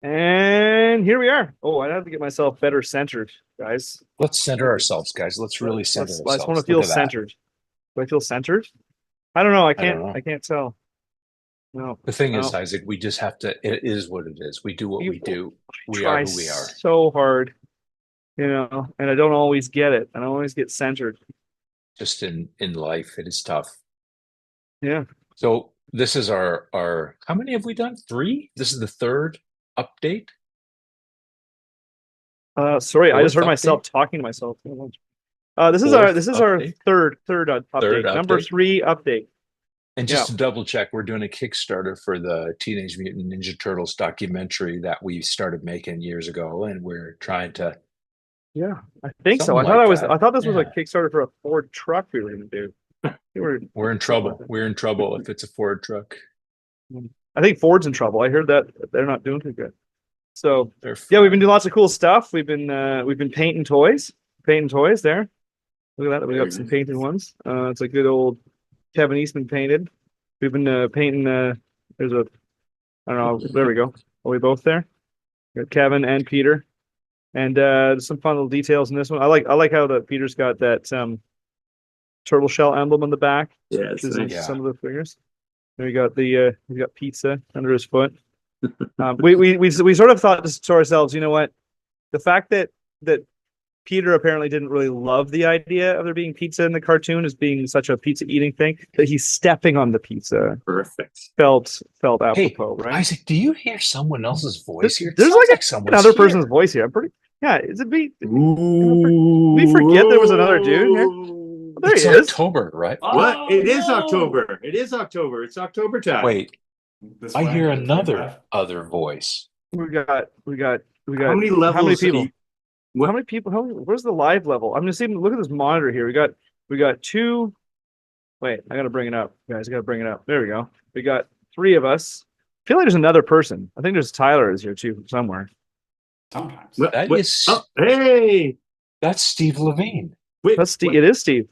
And here we are. Oh, I have to get myself better centered, guys. Let's center ourselves, guys. Let's really center I just want to ourselves. Look feel at that. centered. Do I feel centered? I don't know. I I don't can't. know. I can't tell. No, The thing is, no. Isaac, we just have to, it is what it is. We do what You we do. We are try who we are. so hard, and I don't always get it. I don't always get centered. Just in life, it is tough. Yeah. So this is our how many have we done? Three? This is the third update, Sorry, I just fourth heard myself update, talking to myself. fourth This is our update, third third update. Number update. three update. And Yeah. just to double check, we're doing a Kickstarter for the Teenage Mutant Ninja Turtles documentary that we started making years ago, and we're trying to Yeah, I think so. something like I that. thought this was a Yeah. Kickstarter for a Ford truck we were going to do. We were We're in something like trouble. We're in trouble if it's a Ford truck. that. I think Ford's in trouble. I heard that they're not doing too good. So They're yeah, we've been doing fine. lots of cool stuff. We've been painting toys there. Look at that. We Very got some nice. painted ones. It's a good old Kevin Eastman painted. We've been painting. There's a I don't know. There we go. Are we both there? We got Kevin and Peter, and there's some fun little details in this one. I like how the Peter's got that turtle shell emblem on the back, Yeah, which it's is in nice. Yeah. some of the figures. Then we got pizza under his foot. We sort of thought to ourselves, you know what? The fact that Peter apparently didn't really love the idea of there being pizza in the cartoon as being such a pizza eating thing, that he's stepping on the pizza Perfect. felt Hey, apropos, right? Isaac, do you hear someone else's voice here? It There's sounds like like someone's another person's here. voice here. I'm pretty yeah. Is it me? We forget there was another dude here. Ooh. Oh, there he It's is. October, right? What? Oh, It is no! October. It is October. It's October time. Wait, This I hear wanker just came another back. other voice. We How got many how many levels? people? What? How many people? Where's the live level? I'm just even look at this monitor here. We got two. Wait, I gotta bring it up, guys. I gotta bring it up. There we go. We got three of us. I feel like there's another person. I think there's Tyler is here too somewhere. Sometimes. That is Oh, hey. that's Steve Lavigne. Wait. That's Steve. What? It is Steve.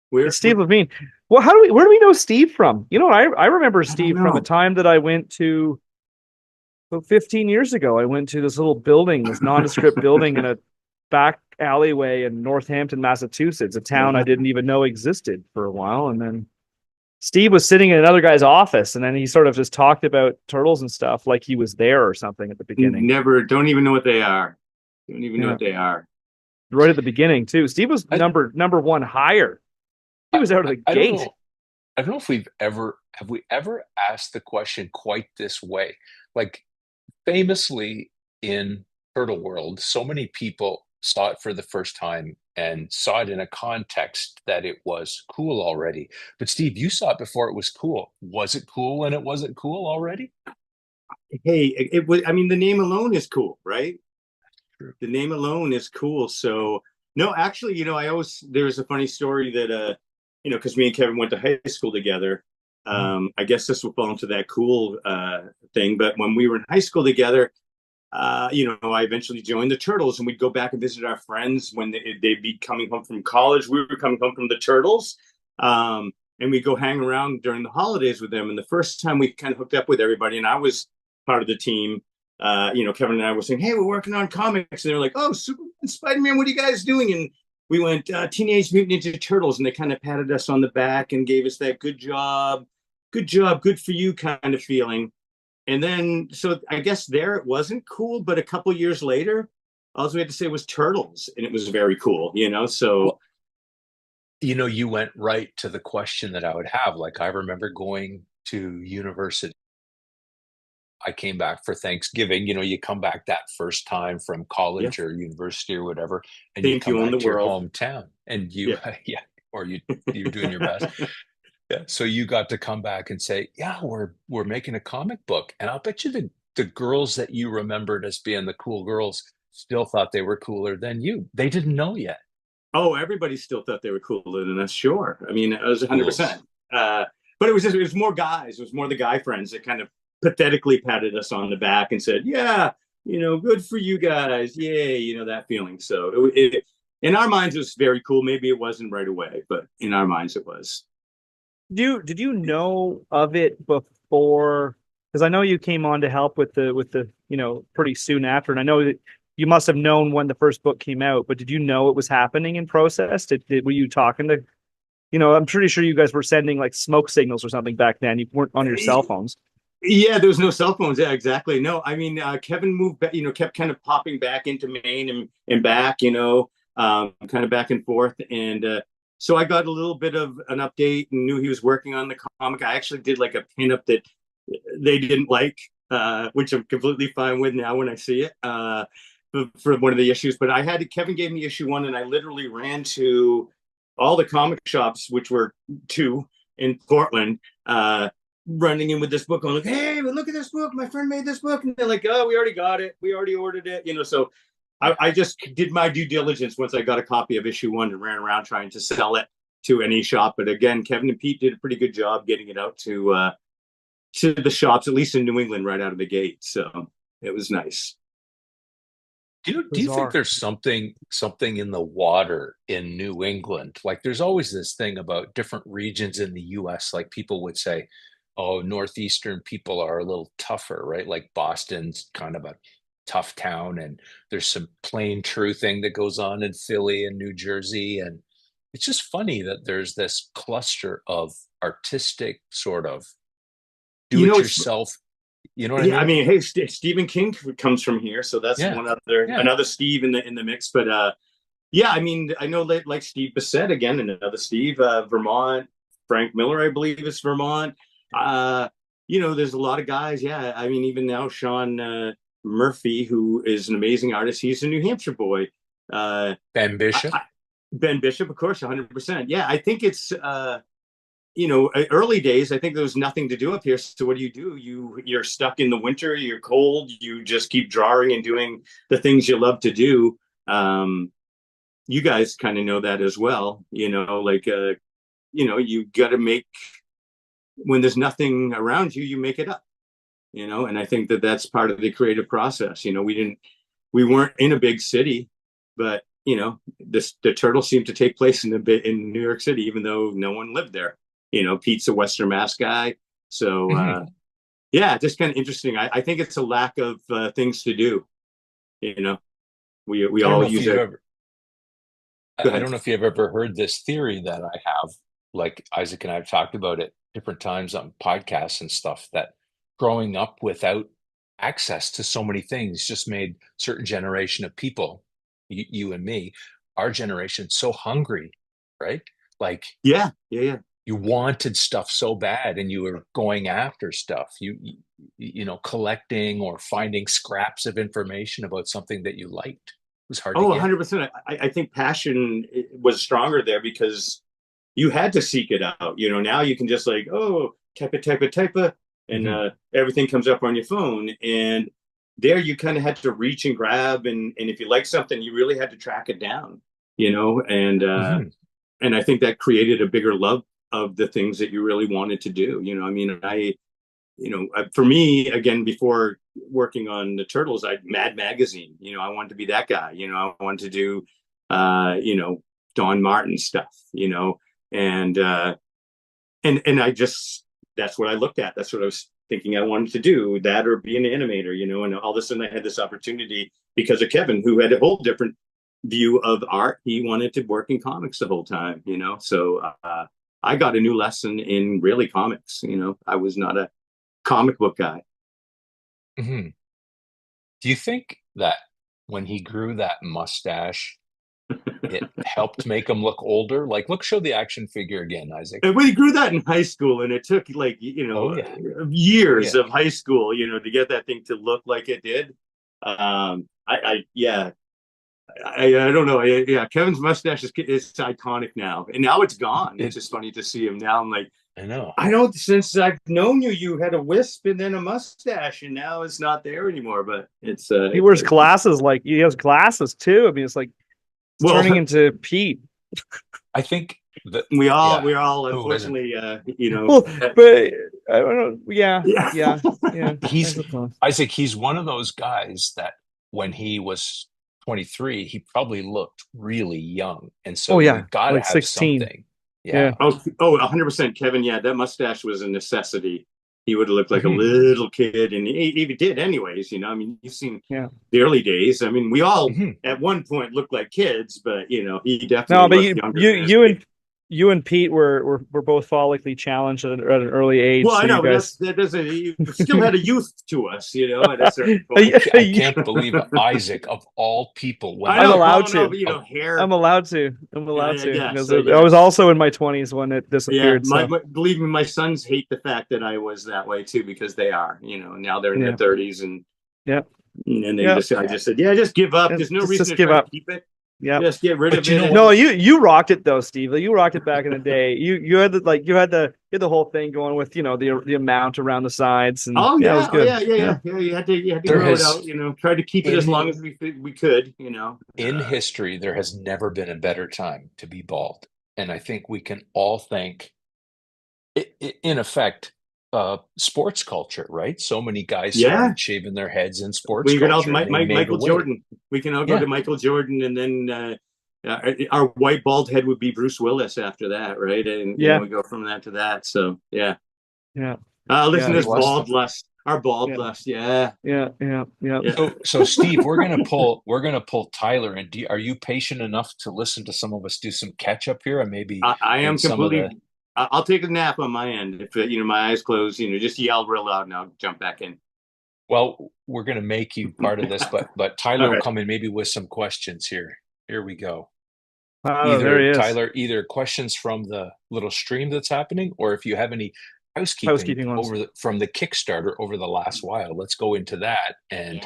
Where? It's Steve Lavigne. Well, where do we know Steve from? You know, I remember I don't Steve from a know. time that I went to about 15 years ago. I went to this little building, this nondescript building in a back alleyway in Northampton, Massachusetts, a town I didn't even know existed for a while. And then Steve was sitting in another guy's office, and then he sort of just talked about turtles and stuff like he was there or something at the beginning. Never. Don't even know what they are. Don't even know Yeah. what they are. Right at the beginning, too. Steve was I- number one higher. He was out of the I don't gate. know. I don't know if we ever asked the question quite this way. Like famously in Turtle World, so many people saw it for the first time and saw it in a context that it was cool already. But Steve, you saw it before it was cool. Was it cool when it wasn't cool already? Hey, it was. I mean, the name alone is cool, right? True. The name alone is cool. So no, actually, I always there's a funny story that because me and Kevin went to high school together. I guess this will fall into that cool thing. But when we were in high school together, I eventually joined the Turtles, and we'd go back and visit our friends when they'd be coming home from college. We were coming home from the Turtles, and we'd go hang around during the holidays with them. And the first time we kind of hooked up with everybody, and I was part of the team. Kevin and I were saying, "Hey, we're working on comics," and they were like, "Oh, Superman, Spider-Man, what are you guys doing?" And we went Teenage Mutant Ninja Turtles, and they kind of patted us on the back and gave us that good job, good for you kind of feeling. And then, so I guess there it wasn't cool, but a couple years later, all we had to say was Turtles, and it was very cool, So Well, you went right to the question that I would have. Like I remember going to university. I came back for Thanksgiving. You come back that first time from yeah, college or university or whatever, and you think come you own back the to your world. hometown, and Yeah. yeah, or you're doing your best. Yeah. So you got to come back and say, yeah, we're making a comic book, and I'll bet you the girls that you remembered as being the cool girls still thought they were cooler than you. They didn't know yet. Oh, everybody still thought they were cooler than us. Sure. I mean, it was Fools. 100%. But it was more guys. It was more the guy friends that kind of pathetically patted us on the back and said, "Yeah, good for you guys. Yay," that feeling. So in our minds, it was very cool. Maybe it wasn't right away, but in our minds, it was. Did you know of it before Because I know you came on to help with the pretty soon after, and I know that you must have known when the first book came out. But did you know it was happening in process? Were you talking to? I'm pretty sure you guys were sending like smoke signals or something back then. You weren't on your cell phones. Yeah, there was no cell phones. Yeah, exactly. No, I mean, Kevin moved back, kept kind of popping back into Maine and back, kind of back and forth. And so I got a little bit of an update and knew he was working on the comic. I actually did like a pinup that they didn't like, which I'm completely fine with now when I see it for one of the issues. But Kevin gave me issue 1, and I literally ran to all the comic shops, which were 2 in Portland, running in with this book. I'm like, hey, look at this book. My friend made this book. And they're like, oh, we already got it. We already ordered it. So I just did my due diligence once I got a copy of issue 1 and ran around trying to sell it to any shop. But again, Kevin and Pete did a pretty good job getting it out to the shops, at least in New England, right out of the gate. So it was nice. Do you think there's something in the water in New England? Like there's always this thing about different regions in the US, like people would say, oh, Northeastern people are a little tougher, right? Like Boston's kind of a tough town, and there's some plain true thing that goes on in Philly and New Jersey. And it's just funny that there's this cluster of artistic sort of do it yourself. You know what I mean? I mean, hey, Stephen King comes from here, so that's another Steve in the mix. But I mean, I know like Steve Bissett again, and another Steve, Vermont. Frank Miller, I believe, is Vermont. There's a lot of guys. Yeah, I mean, even now Sean Murphy, who is an amazing artist, he's a New Hampshire boy. Ben Bishop. Ben Bishop, of course, 100%. Yeah, I think it's early days, I think there was nothing to do up here. So what do? You're stuck in the winter, you're cold, you just keep drawing and doing the things you love to do. You guys kind of know that as well, you got to make, when there's nothing around you, you make it up, and I think that's part of the creative process. We weren't in a big city, but the Turtle seemed to take place in New York City, even though no one lived there. Pete's a Western Mass guy. So, just kind of interesting. I think it's a lack of things to do. We all use it. I don't know if you've ever heard this theory that I have, like Isaac and I have talked about it different times on podcasts and stuff, that growing up without access to so many things just made certain generation of people, you and me, our generation, so hungry, right? Like, yeah. You wanted stuff so bad, and you were going after stuff. You collecting or finding scraps of information about something that you liked. It was hard to get. 100%. I think passion was stronger there because you had to seek it out. Now you can just like, type it, and everything comes up on your phone. And there you kind of had to reach and grab, and if you like something, you really had to track it down. And I think that created a bigger love of the things that you really wanted to do. For me, again, before working on the Turtles, Mad Magazine, I wanted to be that guy. I wanted to do, Don Martin stuff, and I just, that's what I looked at. That's what I was thinking I wanted to do, that or be an animator, and all of a sudden I had this opportunity because of Kevin, who had a whole different view of art. He wanted to work in comics the whole time, so I got a new lesson in really comics. I was not a comic book guy. Mm-hmm. Do you think that when he grew that mustache, it helped make him look older? Like, show the action figure again, Isaac. And we grew that in high school, and it took years of high school, to get that thing to look like it did. I don't know. Kevin's mustache is iconic now, and now it's gone. It's just funny to see him now. I'm like, I know. Since I've known you, you had a wisp and then a mustache, and now it's not there anymore. But it's he wears glasses, like he has glasses too. I mean, it's like turning into Pete. I think that we all unfortunately, Well, but I don't know. Yeah. Isaac. He's one of those guys that when he was 23, he probably looked really young, and so you gotta have 16. Something. Yeah. Oh, 100%, Kevin. Yeah, that mustache was a necessity. He would have looked like a little kid, and he did anyways. I mean, you've seen the early days. I mean, we all at one point looked like kids, but he definitely looked younger. You and Pete were both follically challenged at an early age. Well, so I know, you guys... but you still had a youth to us, at a certain point. I can't believe Isaac, of all people, I'm allowed to. Hair. I'm allowed to. Yes, I was also in my 20s when it disappeared. Believe me, my sons hate the fact that I was that way too, because they are. Now they're in their 30s, and I just said, just give up. There's no reason to try to keep it. Yeah, just get rid of it. No, you rocked it though, Steve. You rocked it back in the day. You had the whole thing going with the amount around the sides. And, it was good. You had to grow it out. Try to keep it as long as we could. In history, there has never been a better time to be bald, and I think we can all thank, in effect, sports culture, right? So many guys started shaving their heads in sports culture. Michael Jordan. We can all go to Michael Jordan, and then our white bald head would be Bruce Willis after that, right? And we go from that to that. So listen to this bald lust. Our bald lust, yeah. So Steve, we're gonna pull Tyler, and are you patient enough to listen to some of us do some catch up here, and maybe I am completely. I'll take a nap on my end if my eyes close. Just yell real loud and I'll jump back in. Well, we're going to make you part of this, but Tyler will come in maybe with some questions here. Here we go. There he is. Tyler, either questions from the little stream that's happening, or if you have any housekeeping from the Kickstarter over the last while, let's go into that. And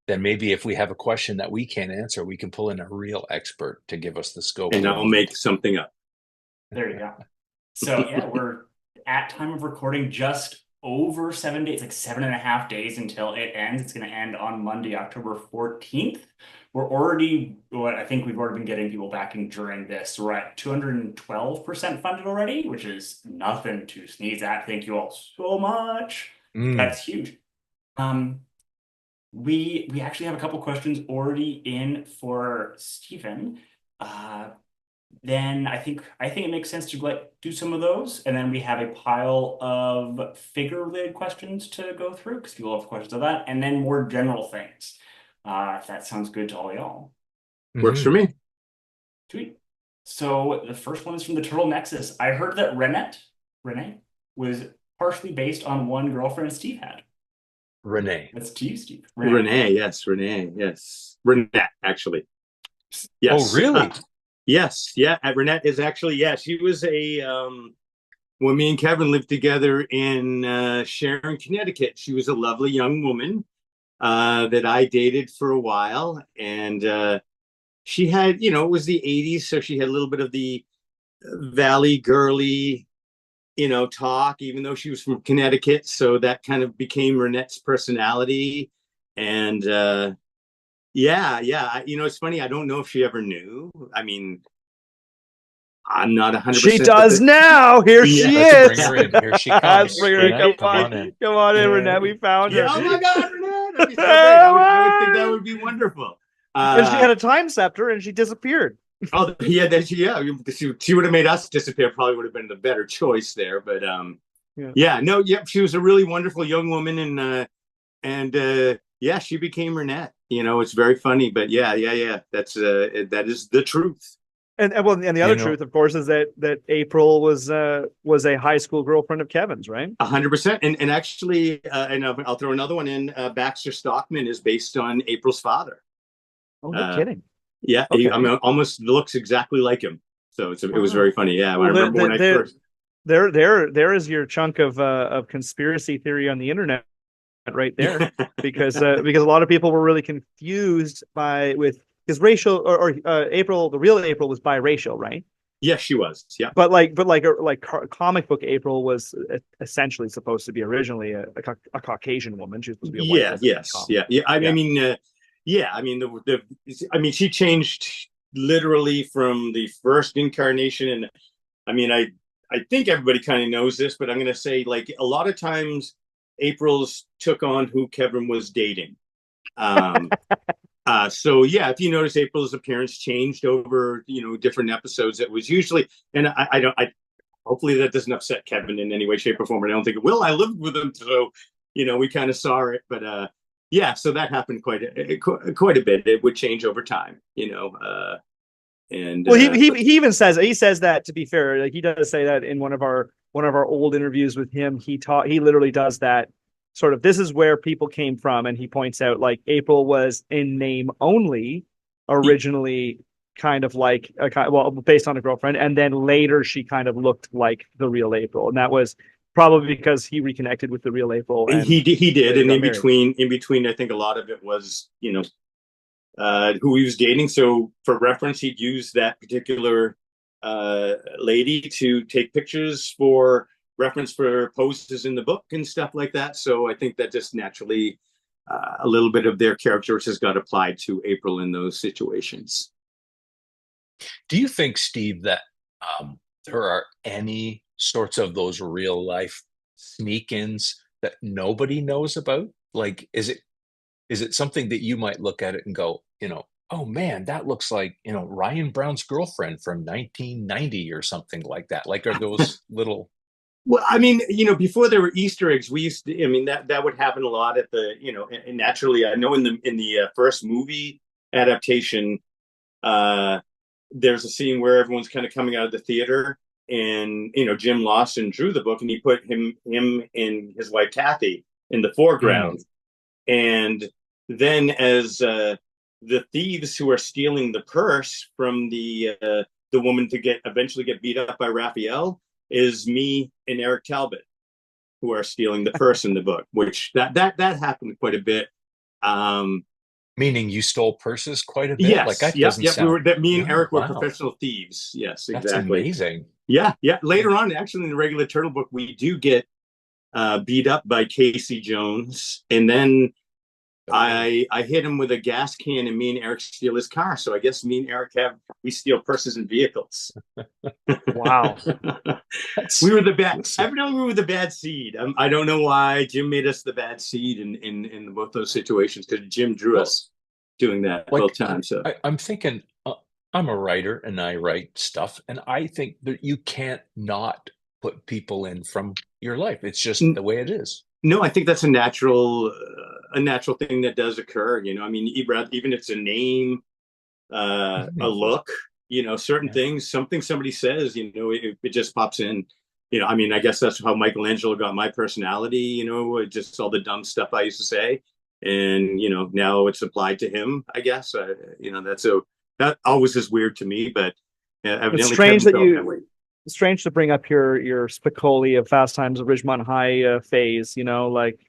then maybe if we have a question that we can't answer, we can pull in a real expert to give us the scope. And I'll make something up. There you go. So we're at time of recording just over 7 days, like 7.5 days until it ends. It's going to end on Monday, October 14th. We're already, I think we've already been getting people backing during this. So we're at 212% funded already, which is nothing to sneeze at. Thank you all so much. That's huge. We actually have a couple questions already in for Stephen. Then I think it makes sense to do some of those, and then we have a pile of figure-related questions to go through because people have questions of that, and then more general things. If that sounds good to all y'all. Works for me. Sweet. So the first one is from the Turtle Nexus. I heard that Renee was partially based on one girlfriend Steve had. Renee. That's to you, Steve. Renee, yes. Renette, actually. Yes. Oh, really? Yes, Renette is actually, she was when me and Kevin lived together in Sharon, Connecticut. She was a lovely young woman that I dated for a while, and she had, it was the 80s, so she had a little bit of the valley girly, talk, even though she was from Connecticut, so that kind of became Renette's personality, and it's funny. I don't know if she ever knew. I mean, I'm not 100%. She does now. Here she is. Bring her in. Here she comes. Come on in, Renette. We found her. Oh my God, Renette! That'd be so great. I would think that would be wonderful. Because she had a time scepter and she disappeared. Oh yeah, she would have made us disappear. Probably would have been the better choice there. But she was a really wonderful young woman, and she became Renette. It's very funny, but that's that is the truth. And the other truth, of course, is that April was a high school girlfriend of Kevin's, right? 100%. And actually, and I'll throw another one in. Baxter Stockman is based on April's father. Oh, no kidding. Yeah, okay. Almost looks exactly like him. So it was very funny. Yeah, I remember when I first. There is your chunk of conspiracy theory on the internet right there, because a lot of people were really confused because racial or April, the real April was biracial, right? Yes, she was. Yeah, but comic book April was essentially supposed to be originally a Caucasian woman. She was supposed to be a white woman. She changed literally from the first incarnation, and I think everybody kind of knows this, but I'm going to say a lot of times April's took on who Kevin was dating. So if you notice, April's appearance changed over, different episodes. It was usually, and I hopefully that doesn't upset Kevin in any way, shape, or form. I don't think it will. I lived with him, so we kind of saw it. But yeah, so that happened quite a bit. It would change over time, and well, he even says that, to be fair, like he does say that in one of our old interviews with him. He literally does that sort of, this is where people came from, and he points out like April was in name only originally, kind of like based on a girlfriend, and then later she kind of looked like the real April, and that was probably because he reconnected with the real April. And he did, and in between, I think a lot of it was who he was dating. So for reference, he'd use that particular lady to take pictures for reference for poses in the book and stuff like that. So I think that just naturally a little bit of their characteristics got applied to April in those situations. Do you think, Steve, that there are any sorts of those real life sneak-ins that nobody knows about? Like, is it something that you might look at it and go, oh man, that looks like, Ryan Brown's girlfriend from 1990 or something like that? Like, are those little... Well, I mean, before there were Easter eggs, we used to, I mean, that would happen a lot at the, and naturally, I know in the first movie adaptation, there's a scene where everyone's kind of coming out of the theater, and, Jim Lawson drew the book, and he put him and his wife, Kathy, in the foreground. And then as the thieves who are stealing the purse from the woman to eventually get beat up by Raphael, is me and Eric Talbot, who are stealing the purse in the book, which that happened quite a bit. Meaning you stole purses quite a bit? Yes. Like, that doesn't sound... Me and Eric were professional thieves. Yes, exactly. That's amazing. Yeah. Later on, actually, in the regular Turtle book, we do get beat up by Casey Jones, and then I hit him with a gas can, and me and Eric steal his car. So I guess me and Eric we steal purses and vehicles. Wow. We were the bad. Evidently, we were the bad seed. I don't know why Jim made us the bad seed in both those situations, because Jim drew us doing that both times. So I'm thinking, I'm a writer and I write stuff, and I think that you can't not put people in from your life. It's just the way it is. No, I think that's a natural thing that does occur. I mean, even if it's a name, a look, certain things, something somebody says, it just pops in. I mean, I guess that's how Michelangelo got my personality. Just all the dumb stuff I used to say, and now it's applied to him. I guess that always is weird to me, but evidently it's strange It's strange to bring up your Spicoli of Fast Times at Ridgemont High phase, like.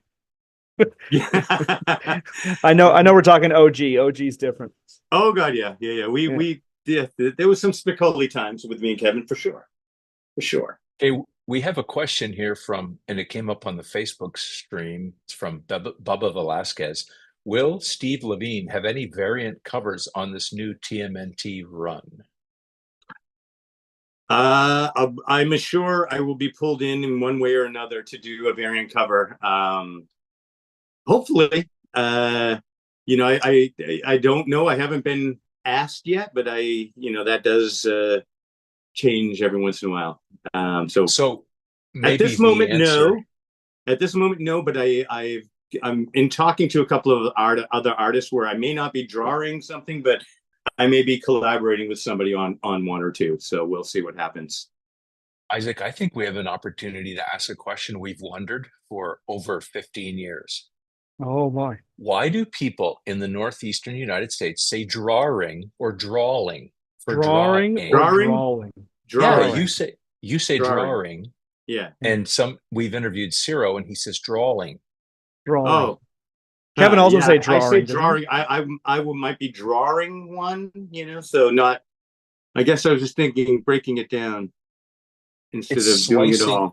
I know we're talking OG. OG's different. Oh God, yeah. We there was some Spicoli times with me and Kevin for sure. Hey, we have a question here and it came up on the Facebook stream. It's from Bubba Velasquez. Will Steve Lavigne have any variant covers on this new TMNT run? I'm sure I will be pulled in one way or another to do a variant cover. Hopefully, I don't know. I haven't been asked yet, but that does change every once in a while. So maybe at this moment, no. At this moment, no. But I'm in talking to a couple of other artists where I may not be drawing something, but I may be collaborating with somebody on one or two. So we'll see what happens. Isaac, I think we have an opportunity to ask a question we've wondered for over 15 years. Oh my. Why do people in the northeastern United States say drawing or drawing for drawing? Drawing. Yeah, you say drawing. Yeah. And we've interviewed Ciro and he says drawing. Oh. Kevin also say drawing. I say drawing. I might be drawing one, so not. I guess I was just thinking breaking it down instead of doing it all.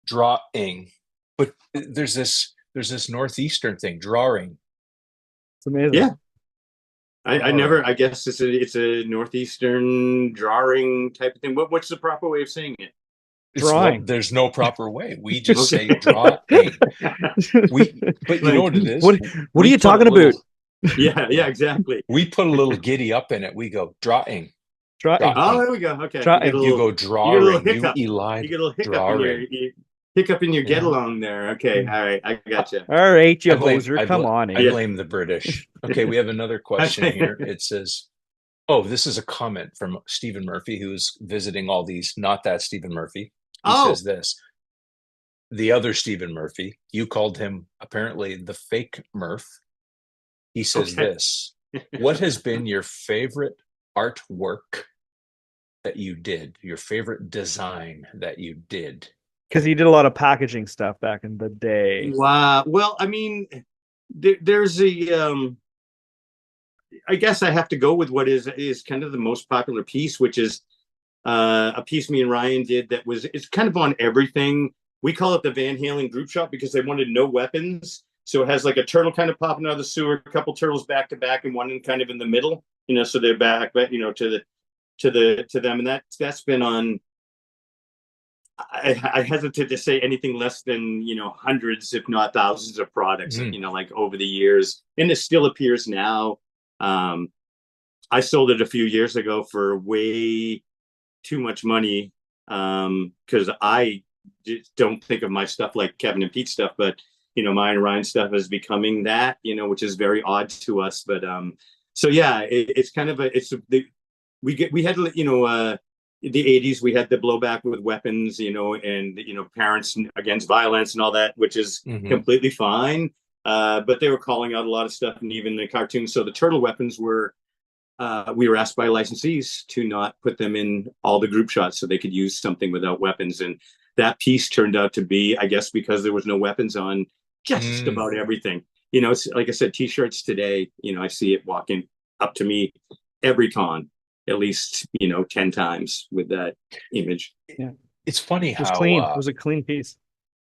Drawing, but there's this northeastern thing, drawing. It's amazing. Yeah, I never. I guess it's a northeastern drawing type of thing. What's the proper way of saying it? Drawing. There's no proper way. We just say drawing. But you know what it is? What are you talking about? Yeah, exactly. We put a little giddy up in it. We go drawing. Try. Oh, there we go. Okay. Try. You go You get a little drawing. You hiccup. Eli You get a little drawing. hiccup in your get Yeah. along there. Okay. All right. I gotcha. All right, you I blame, hoser. I Come blame, on. I Yeah. blame the British. Okay, we have another question here. It says, oh, this is a comment from Stephen Murphy, who's visiting all these, not that Stephen Murphy. He Oh, says this, the other Stephen Murphy, you called him apparently the fake Murph. He says okay. this, what has been your favorite artwork that you did, your favorite design that you did? Because he did a lot of packaging stuff back in the day. Wow. Well, I mean, there's I guess I have to go with what is kind of the most popular piece, which is a piece me and Ryan did that it's kind of on everything. We call it the Van Halen group shot because they wanted no weapons. So it has like a turtle kind of popping out of the sewer, a couple turtles back to back, and one kind of in the middle, so they're back, but to them. And that's been on, I hesitate to say anything less than, hundreds, if not thousands of products, like over the years. And it still appears now. I sold it a few years ago for way too much money because I just don't think of my stuff like Kevin and Pete's stuff, but my and Ryan stuff is becoming that, which is very odd to us. But so yeah, it's kind of we had the 80s, we had the blowback with weapons, and parents against violence and all that, which is completely fine. But they were calling out a lot of stuff, and even the cartoons. So the turtle weapons were we were asked by licensees to not put them in all the group shots so they could use something without weapons. And that piece turned out to be, I guess, because there was no weapons on just about everything. It's like I said, t-shirts today, I see it walking up to me every con, at least, 10 times with that image. Yeah. It's funny how clean. It was a clean piece.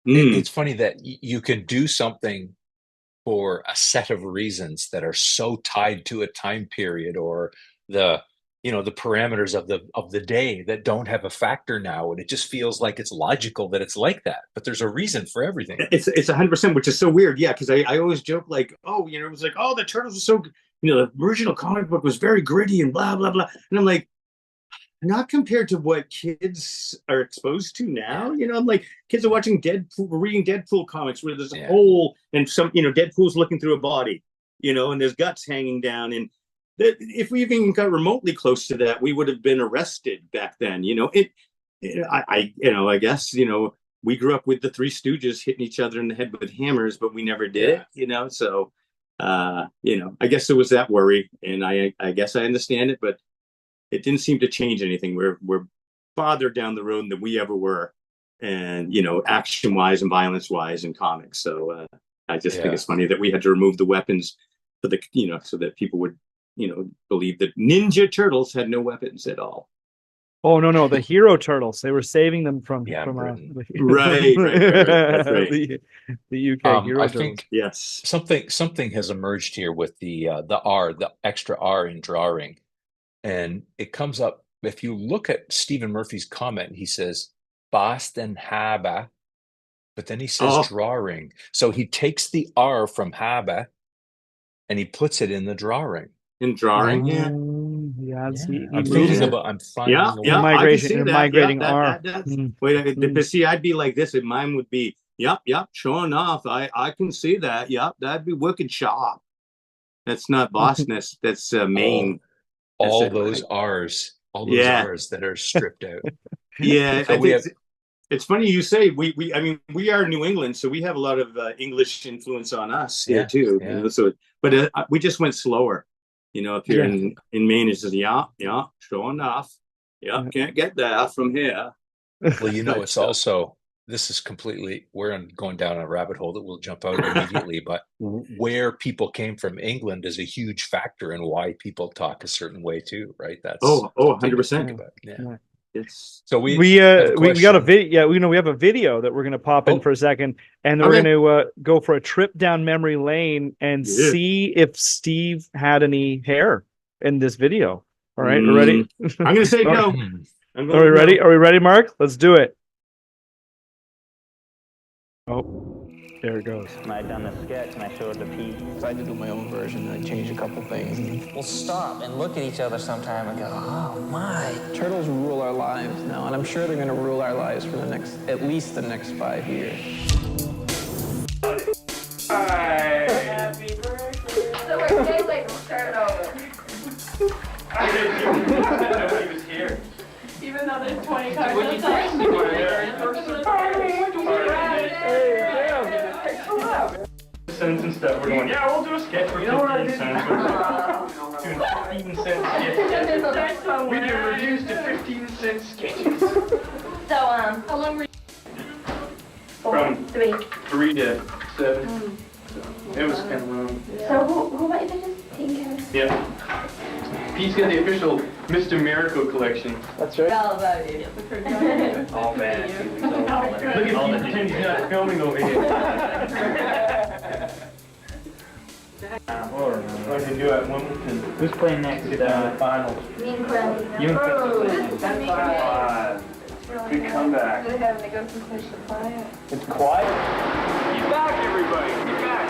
It's funny that you can do something for a set of reasons that are so tied to a time period or the parameters of the day that don't have a factor now, and it just feels like it's logical that it's like that, but there's a reason for everything. It's 100%, which is so weird. Yeah, because I always joke like, it was like, oh, the turtles are so, the original comic book was very gritty and blah blah blah, and I'm like, not compared to what kids are exposed to now. I'm like, kids are watching reading Deadpool comics where there's a hole and some, Deadpool's looking through a body, and there's guts hanging down. And if we even got remotely close to that, we would have been arrested back then. I guess, we grew up with the Three Stooges hitting each other in the head with hammers, but we never did it, so, I guess there was that worry, and I guess I understand it, but it didn't seem to change anything. We're farther down the road than we ever were, and action wise and violence wise in comics. So I just think it's funny that we had to remove the weapons for the so that people would believe that Ninja Turtles had no weapons at all. Oh no, the Hero Turtles. They were saving them from right. That's right. the UK Hero I Turtles. think yes, something has emerged here with the extra R in drawing. And it comes up, if you look at Stephen Murphy's comment, he says, Boston Haba, but then he says drawing. So he takes the R from Haba and he puts it in the drawing. In drawing, I'm thinking about, I'm finding migrating R. But see, I'd be like this, and mine would be, yep, sure enough, I can see that. Yep, that'd be wicked sharp. That's not Boston, that's Maine. All those R's that are stripped out. Yeah, so it's funny you say we are New England, so we have a lot of English influence on us here too. So, but we just went slower. Up here in Maine, it's just sure enough, can't get there from here. Well, it's also, this is completely, we're going down a rabbit hole that we'll jump out immediately, but where people came from England is a huge factor in why people talk a certain way too, right? That's 100%. Yes. So we got a video. We have a video that we're going to pop in for a second, and then we're going to go for a trip down memory lane and see if Steve had any hair in this video. All right, we're ready. I'm going to say no. Are we ready? Are we ready, Mark? Let's do it. Oh, there it goes. And I'd done a sketch and I showed it to Pete. So I had to do my own version and I changed a couple things. And We'll stop and look at each other sometime and go, oh my. turtles rule our lives now, and I'm sure they're going to rule our lives for at least the next 5 years. Happy birthday. So we're saying like start over. I didn't know he was here. Even though there's 20 cards outside. Cents and stuff. We're going, yeah, we'll do a sketch for 15 cents. Doing 15-cent sketches. We do reviews to 15-cent sketches. So, how long were you? From 3 to 7. It was kind of long. So who might have just taken care of? Yeah. Pete's got the official Mr. Miracle collection. That's right. All about you. All bad. Look at Pete pretend he's not filming over here. What did you do at Wimbledon? Who's playing next to the finals? Me and Quinn. You and Oh, Quinn. this is gonna be great. Good comeback. Really having to go through such a quiet. It's quiet. Get back, everybody. Get back.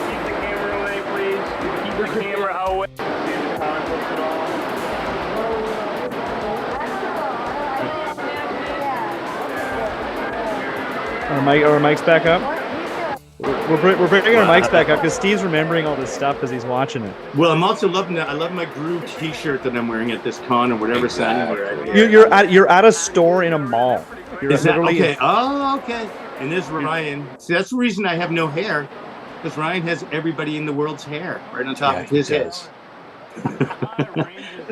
Keep the camera away, please. Keep the camera away. See the conflicts at all. Our mic's back up. We're bringing our mics back up because Steve's remembering all this stuff as he's watching it. Well, I'm also loving that. I love my Groove T-shirt that I'm wearing at this con or whatever sign we're at. You're at a store in a mall. You're Is that literally okay? Oh, okay. And there's Ryan. See, that's the reason I have no hair, because Ryan has everybody in the world's hair right on top of his head.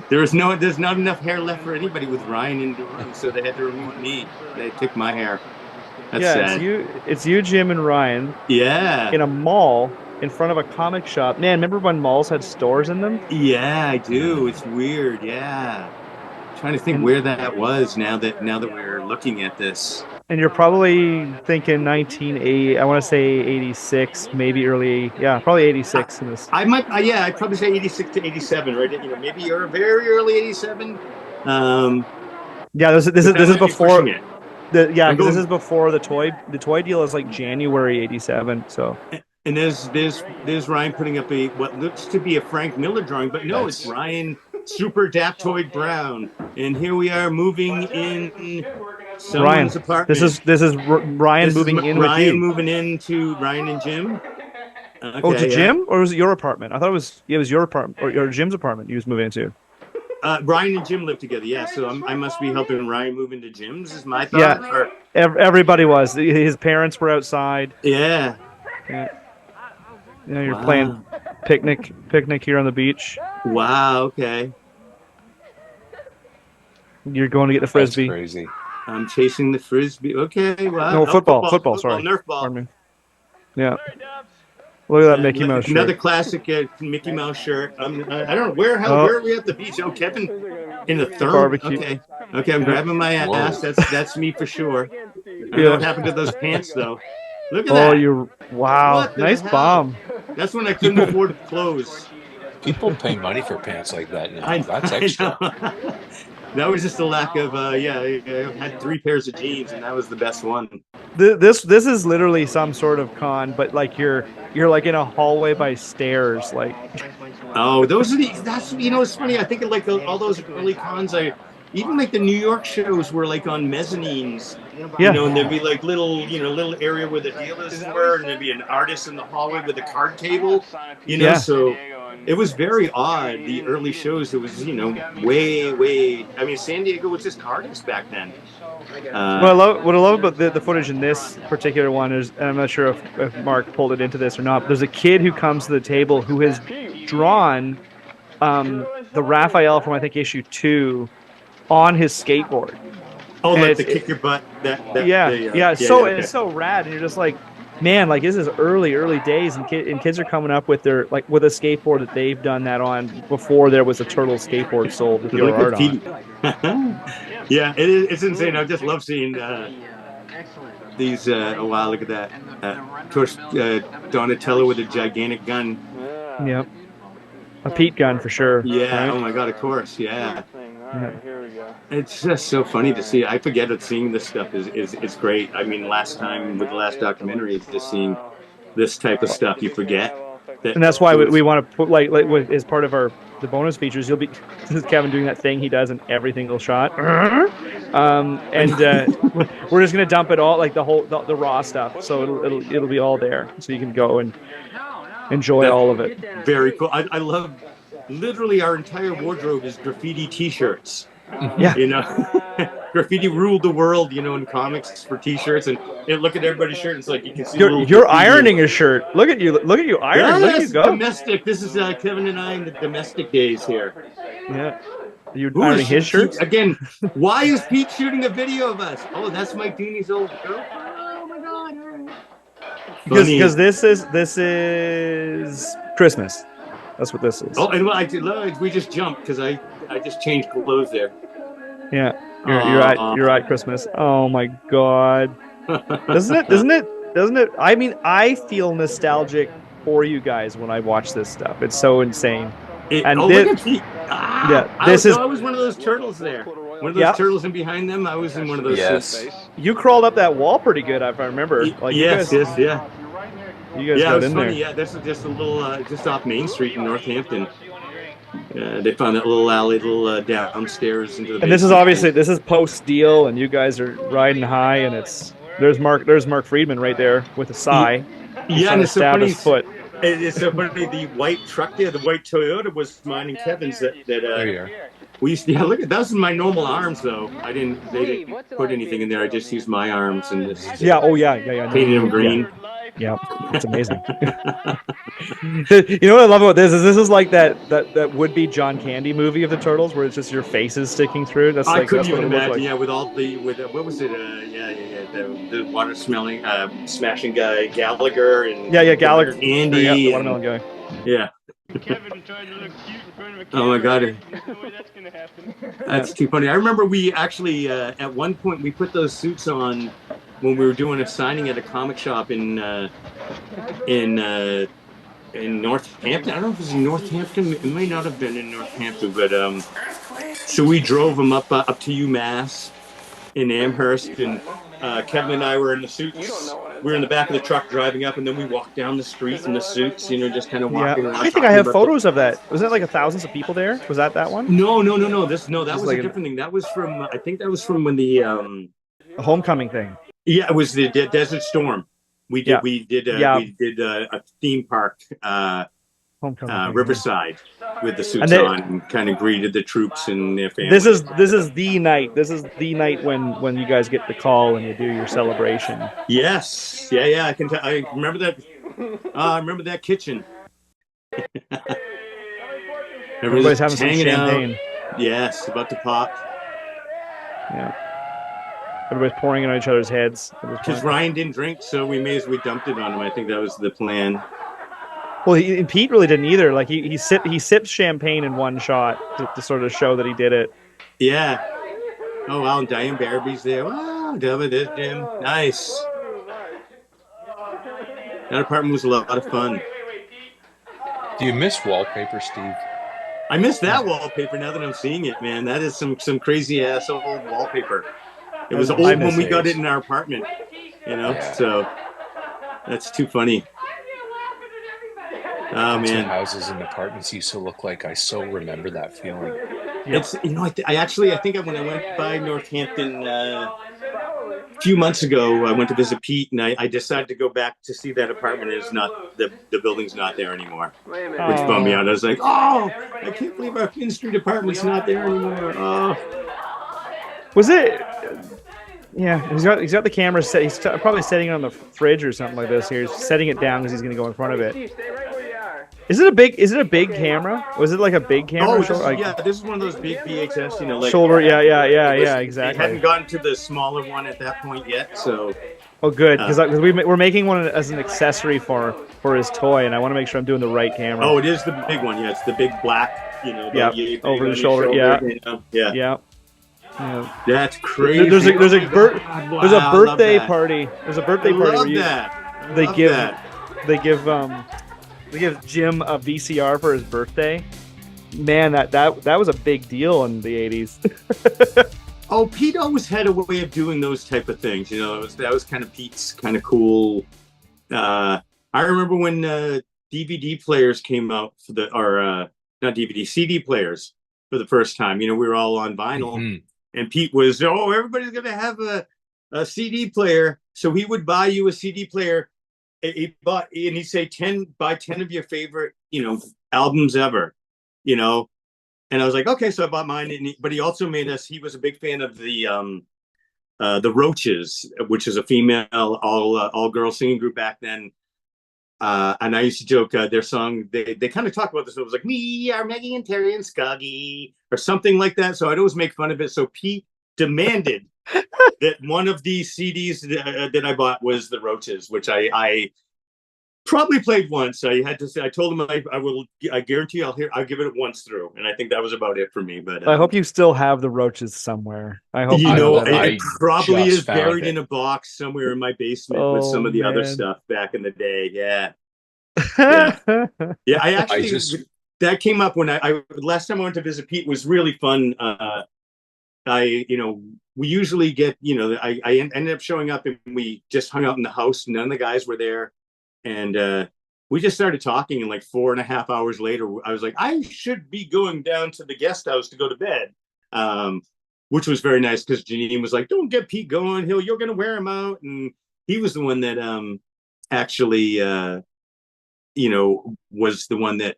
There's not enough hair left for anybody with Ryan in the room, so they had to remove me. They took my hair. That's sad. It's you, Jim, and Ryan. Yeah. In a mall in front of a comic shop. Man, remember when malls had stores in them? Yeah, I do. It's weird. Yeah. Trying to think where that was now that we're looking at this. And you're probably thinking 1980. I want to say 86, maybe early. Yeah, probably 86 in this. I'd probably say 86 to 87, right? Maybe you're very early 87. Yeah, this is before. This is before the toy deal is like January 87. So. And there's Ryan putting up what looks to be a Frank Miller drawing, but no, it's Ryan Super Daptoid Brown. And here we are moving in someone's apartment. This is Ryan moving in with you. Ryan moving into Ryan and Jim. Okay, Jim, or was it your apartment? I thought it was your apartment or Jim's apartment you was moving into. Ryan and Jim live together, yeah. So I must be helping Ryan move into Jim's. Is my thought? Yeah, everybody was. His parents were outside. Yeah. You're playing picnic here on the beach. Wow. Okay. You're going to get the frisbee. That's crazy. I'm chasing the frisbee. Okay. Wow. No, football. Sorry. Nerf ball. Pardon me. Yeah. Look at that Mickey Mouse shirt. Another classic Mickey Mouse shirt. I don't know where are we at the beach? Oh, Kevin in the third barbecue. Okay, I'm grabbing my ass. That's me for sure. I don't know what happened to those pants though. Look at that. Wow. Nice bomb. That's when I couldn't afford clothes. People pay money for pants like that now. That's extra. That was just a lack of I had 3 pairs of jeans and that was the best one. This is literally some sort of con, but like you're like in a hallway by stairs, like. Oh, that's it's funny. I think of like all those early cons. Even like the New York shows were like on mezzanines. Yeah. And there'd be like little area where the dealers were, and there'd be an artist in the hallway with a card table. So it was very odd. The early shows, it was way. I mean, San Diego was just artists back then. What I love about the footage in this particular one is, and I'm not sure if Mark pulled it into this or not, but there's a kid who comes to the table who has drawn the Raphael from I think issue 2 on his skateboard. Oh, like the kick your butt. It's so rad, and you're just like, man, like this is early days, and kids are coming up with their with a skateboard that they've done that on before there was a turtle skateboard sold with your art on. Yeah, it's insane. I just love seeing these. Wow, look at that. Of course, Donatello with a gigantic gun. Yep. A Pete gun for sure. Yeah. Right? Oh my God. Of course. Yeah. here we go. It's just so funny to see. I forget that seeing this stuff is great. I mean, last time with the last documentary, it's just seeing this type of stuff. You forget that, And that's why we want to put as part of the bonus features. You'll be Kevin doing that thing he does in every single shot. We're just gonna dump it all, like the raw stuff. So it'll be all there, so you can go and enjoy all of it. Very cool. I love. Literally, our entire wardrobe is graffiti T-shirts. Yeah, you know, graffiti ruled the world. You know, in comics for T-shirts, and look at everybody's shirt. It's like you can see. You're ironing a shirt. Look at you iron. Yes, look at you go. Domestic. This is Kevin and I in the domestic days here. Yeah, you're ironing his shirt again. Why is Pete shooting a video of us? Oh, that's Mike Dooney's old girl. Oh my God! All right. Because this is Christmas. That's what this is. Oh, and we just jumped because I just changed clothes there. Yeah, you're at Christmas. Oh my God, doesn't it? I mean, I feel nostalgic for you guys when I watch this stuff. It's so insane. Look at Pete. I was one of those turtles there. One of those turtles, and behind them, I was in one of those. Yes. You crawled up that wall pretty good, if I remember. Like, yes. You guys got in funny. there. Yeah, this is just a little, just off Main Street in Northampton. They found that little alley, downstairs into the. And this is post deal, and you guys are riding high, and there's Mark Friedman right there with a sigh. Yeah, and it's so funny. His foot. It's so funny. The white truck there, the white Toyota, was mine and Kevin's. We used to, look at that was in my normal arms though. They didn't put anything in there. I just used my arms and just painted them green. Yeah, it's amazing. You know what I love about this is like that would be John Candy movie of the Turtles where it's just your faces sticking through. That's I couldn't that's even imagine. like. Yeah, with what was it? The water smelling smashing guy Gallagher and Gallagher, Andy, the watermelon guy. Yeah. Kevin trying to look cute in front of a camera. Oh my God. No way that's gonna happen. That's too funny. I remember we actually at one point we put those suits on when we were doing a signing at a comic shop in Northampton. I don't know if it was in Northampton. It may not have been in Northampton, but so we drove them up to UMass in Amherst, and Kevin and I were in the suits. We were in the back of the truck driving up, and then we walked down the street in the suits, just kind of walking around. I think I have photos of that. Was that like thousands of people there? Was that one? No. That was a different thing. That was from, I think that was from when the homecoming thing. Yeah, it was the Desert Storm. We did a theme park, Riverside, with the suits on, and kind of greeted the troops and their families. This is the night. This is the night when you guys get the call and you do your celebration. Yes, yeah. I can. I remember that. I remember that kitchen. Everybody's having some champagne. Out. Yes, about to pop. Yeah. Everybody's pouring it on each other's heads. Because Ryan didn't drink, so we dumped it on him. I think that was the plan. Well, Pete really didn't either. Like he sips champagne in one shot to sort of show that he did it. Yeah. Oh wow, and Diane Barabie's there. Wow, David is Jim. Nice. That apartment was a lot of fun. Do you miss wallpaper, Steve? I miss that wallpaper now that I'm seeing it, man. That is some crazy ass old wallpaper. It was old when we got it in our apartment, so that's too funny. Oh man, houses and apartments used to look like. I so remember that feeling. It's I think when I went by Northampton a few months ago, I went to visit Pete, and I decided to go back to see that apartment. Is not the building's not there anymore, which bummed me out. I was like, oh, I can't believe our Finn Street apartment's not there anymore. Oh, was it? Yeah, he's got the camera set. He's probably setting it on the fridge or something like this. Here, he's setting it down because he's going to go in front of it. Is it a big camera? Was it like a big camera? This is one of those big VHS, shoulder. Yeah, exactly. It hadn't gotten to the smaller one at that point yet, so. Oh, good, because we're making one as an accessory for his toy, and I want to make sure I'm doing the right camera. Oh, it is the big one. Yeah, it's the big black. Over the shoulder. Yeah. Yeah. That's crazy. There's a birthday party. There's a birthday party where they give Jim a VCR for his birthday, man, that was a big deal in the 80s. Oh, Pete always had a way of doing those type of things. You know, that was kind of Pete's kind of cool. I remember when DVD players came out for not DVD, CD players for the first time. You know, we were all on vinyl, and Pete was, oh, everybody's going to have a CD player. So he would buy you a CD player. He bought, and he'd say, buy 10 of your favorite, albums ever, And I was like, okay, so I bought mine. But he also made us, he was a big fan of the Roaches, which is a female all girl singing group back then. And I used to joke their song. They kind of talk about this. It was like, "We are Maggie and Terry and Scuggy" or something like that. So I'd always make fun of it. So Pete demanded that one of these CDs that I bought was the Roaches, which I probably played once. I had to say, I told him I guarantee I'll give it once through. And I think that was about it for me. But I hope you still have the Roaches somewhere. I hope it probably is buried in a box somewhere in my basement with some of the other stuff back in the day. Yeah. Yeah. I actually, that came up when I last time I went to visit Pete was really fun. We usually get, I ended up showing up and we just hung out in the house. None of the guys were there. And we just started talking, and like 4.5 hours later, I was like, I should be going down to the guest house to go to bed, which was very nice because Janine was like, don't get Pete going. You're going to wear him out. And he was the one that actually, was the one that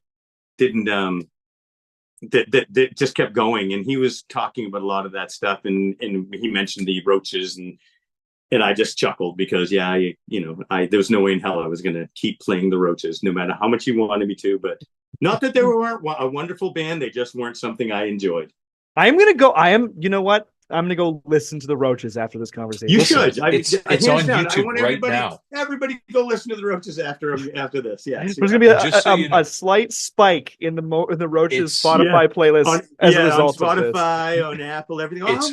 didn't, that just kept going. And he was talking about a lot of that stuff. And he mentioned the Roaches and I just chuckled because, there was no way in hell I was going to keep playing the Roaches, no matter how much you wanted me to. But not that they were a wonderful band. They just weren't something I enjoyed. You know what? I'm going to go listen to the Roaches after this conversation. You should. It's on YouTube right now. Everybody go listen to the Roaches after this. Yeah. There's going to be a slight spike in the Roaches Spotify playlist as a result on Spotify, of this. On Apple, everything. It's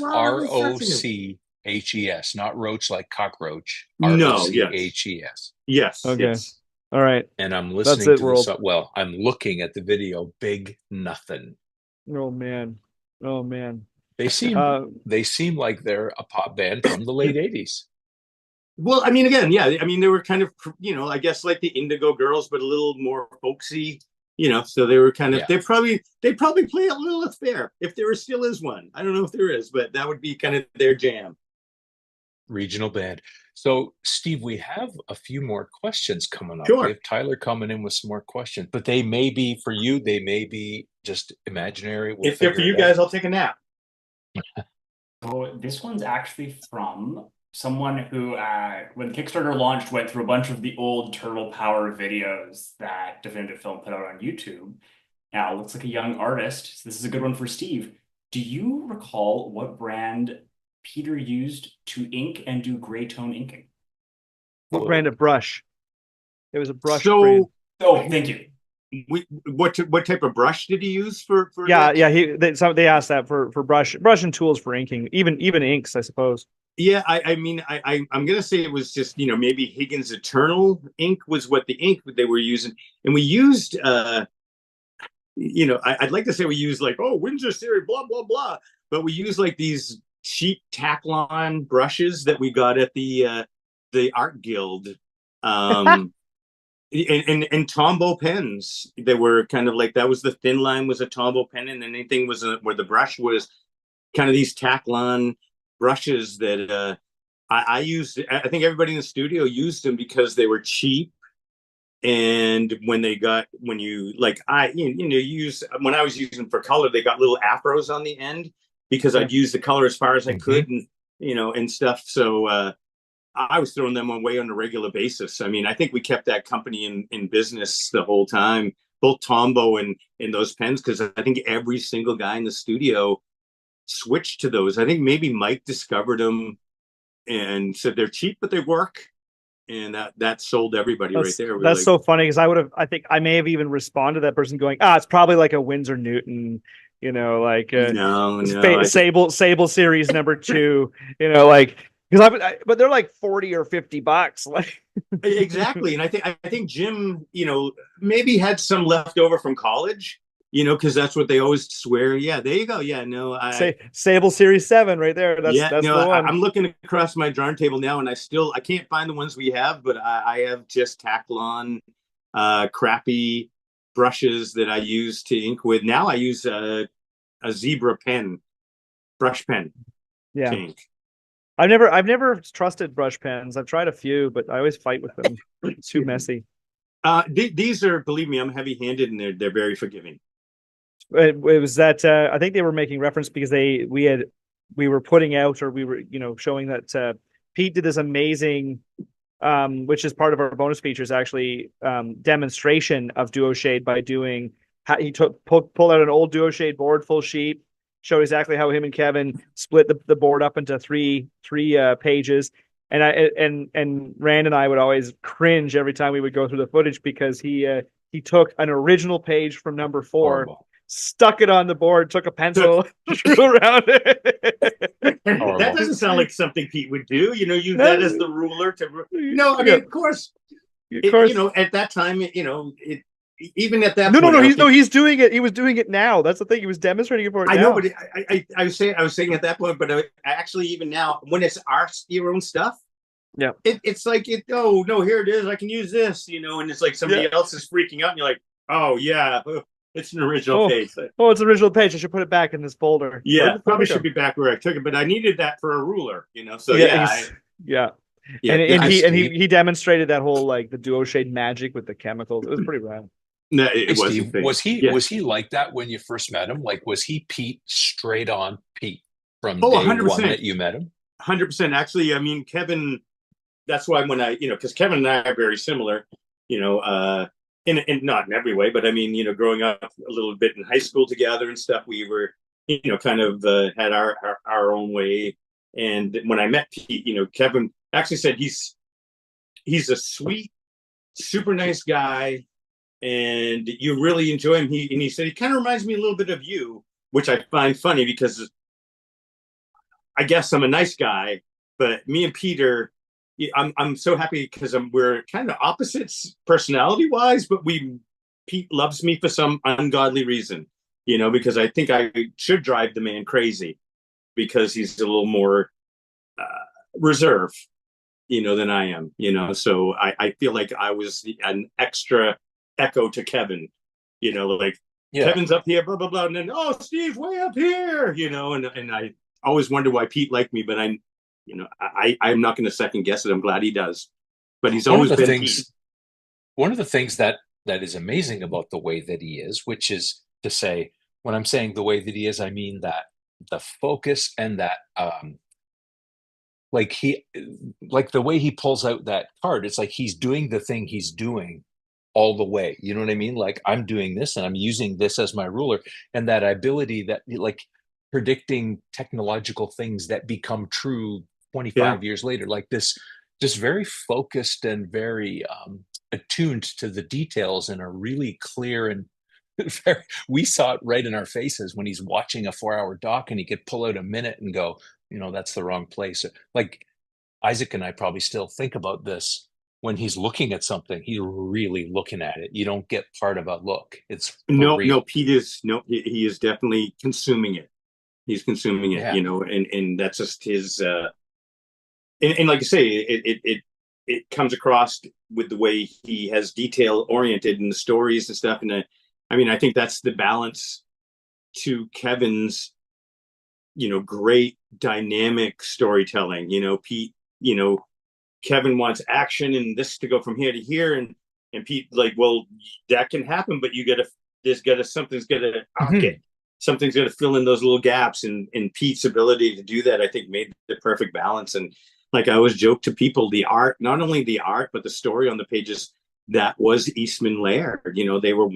ROCHES, not roach like cockroach. No, ROCHES. Yes. Okay. Yes. All right. And I'm listening to this. Well, I'm looking at the video. Big Nothing. Oh man. They seem like they're a pop band from the late 80s. Well, I mean, again, yeah. I mean, they were kind of, I guess like the Indigo Girls, but a little more folksy. So they were kind of, they probably play a Lilith Fair if there still is one. I don't know if there is, but that would be kind of their jam. Regional band. So, Steve, we have a few more questions coming up. Sure. We have Tyler coming in with some more questions, but they may be for you. They may be just imaginary. If they're for you guys, I'll take a nap. So this one's actually from someone who, when Kickstarter launched, went through a bunch of the old Turtle Power videos that Definitive Film put out on YouTube. Now, looks like a young artist. So this is a good one for Steve. Do you recall what brand Peter used to ink and do gray tone inking? What brand of brush? It was a brush brand. Oh, thank you. What type of brush did he use for that? They asked that for brush and tools for inking, even inks, I suppose. Yeah, I'm gonna say it was just maybe Higgins Eternal ink was what the ink they were using, and we used I'd like to say we used like Windsor series blah blah blah, but we used like these cheap Taklon brushes that we got at the Art Guild. And Tombow pens, they were kind of like, that was the thin line was a Tombow pen, and anything was where the brush was kind of these Taklon brushes that I used. I think everybody in the studio used them because they were cheap. And when I was using for color, they got little afros on the end because I'd use the color as far as I could and stuff. So I was throwing them away on a regular basis. I mean, I think we kept that company in business the whole time, both Tombow and those pens, because I think every single guy in the studio switched to those. I think maybe Mike discovered them and said they're cheap, but they work. And that sold everybody right there. That's so funny because I think I may have even responded to that person going, it's probably like a Winsor Newton, Sable series number 2, but they're like $40 or $50, like exactly. And I think Jim, maybe had some left over from college, you know, because that's what they always swear. Yeah, there you go. Yeah, no, Say Sable Series 7 right there. That's no, the one. I'm looking across my drawing table now, and I can't find the ones we have, but I have just Taklon, crappy brushes that I use to ink with. Now I use a zebra pen, brush pen Yeah. to ink. I've never trusted brush pens. I've tried a few, but I always fight with them. It's too messy. These are, believe me, I'm heavy-handed, and they're very forgiving. It was that I think they were making reference because we were putting out, or we were, you know, showing that Pete did this amazing, which is part of our bonus features actually, demonstration of Duo Shade by doing how he pulled out an old Duo Shade board, full sheet, showed exactly how him and Kevin split the board up into three pages. And Rand and I would always cringe every time we would go through the footage because he took an original page from number 4, Horrible. stuck it on the board, took a pencil, drew around it. That doesn't sound like something Pete would do. You know, use that as the ruler to. No, I mean, of course. You know, at that time, you know, even at that. He's doing it. He was doing it now. That's the thing. He was demonstrating it for it. I now. know, but I was saying at that point, but I actually even now, when it's your own stuff. Yeah, it's like oh no, here it is, I can use this, you know, and it's like somebody else is freaking out, and you're like, oh yeah, it's an original page. Oh, it's an original page. I should put it back in this folder. Yeah, probably should be back where I took it, but I needed that for a ruler, you know. So yeah. And he demonstrated that whole like the Duo Shade magic with the chemicals. It was pretty rad. No, Steve, was he like that when you first met him? Like, was he Pete straight on Pete from day 100%. One that you met him? 100%. Actually, I mean, Kevin. That's why when I, you know, because Kevin and I are very similar, you know, in not in every way, but I mean, you know, growing up a little bit in high school together and stuff, we were, you know, kind of had our own way. And when I met Pete, you know, Kevin actually said he's a sweet, super nice guy, and you really enjoy him. He said he kind of reminds me a little bit of you, which I find funny because I guess I'm a nice guy, but me and Peter. I'm so happy because we're kind of opposites personality wise, but Pete loves me for some ungodly reason, you know, because I think I should drive the man crazy because he's a little more reserved, you know, than I am, you know. So I feel like I was an extra echo to Kevin, you know, like Kevin's up here, blah blah blah, and then Steve way up here, you know, and I always wonder why Pete liked me, but you know, I'm not going to second guess it. I'm glad he does, but he's always been Pete. One of the things that is amazing about the way that he is, which is to say, when I'm saying the way that he is, I mean that the focus and that, like the way he pulls out that card, it's like he's doing the thing he's doing all the way. You know what I mean? Like, I'm doing this and I'm using this as my ruler, and that ability that like predicting technological things that become true 25 years later, like this, just very focused and very attuned to the details in a really clear and we saw it right in our faces when he's watching a 4-hour doc and he could pull out a minute and go, you know, that's the wrong place. Like Isaac and I probably still think about this when he's looking at something, he's really looking at it. You don't get part of a look. It's no, Pete is he is definitely consuming it. He's consuming it, you know, and that's just his and like I say, it comes across with the way he has detail oriented in the stories and stuff. And I mean, I think that's the balance to Kevin's, you know, great dynamic storytelling. You know, Pete, you know, Kevin wants action and this to go from here to here, and Pete like, well, that can happen, but something's gotta arc it. Something's got to fill in those little gaps, and Pete's ability to do that, I think, made the perfect balance. And like I always joke to people, the art, not only the art, but the story on the pages, that was Eastman Laird. You know, they were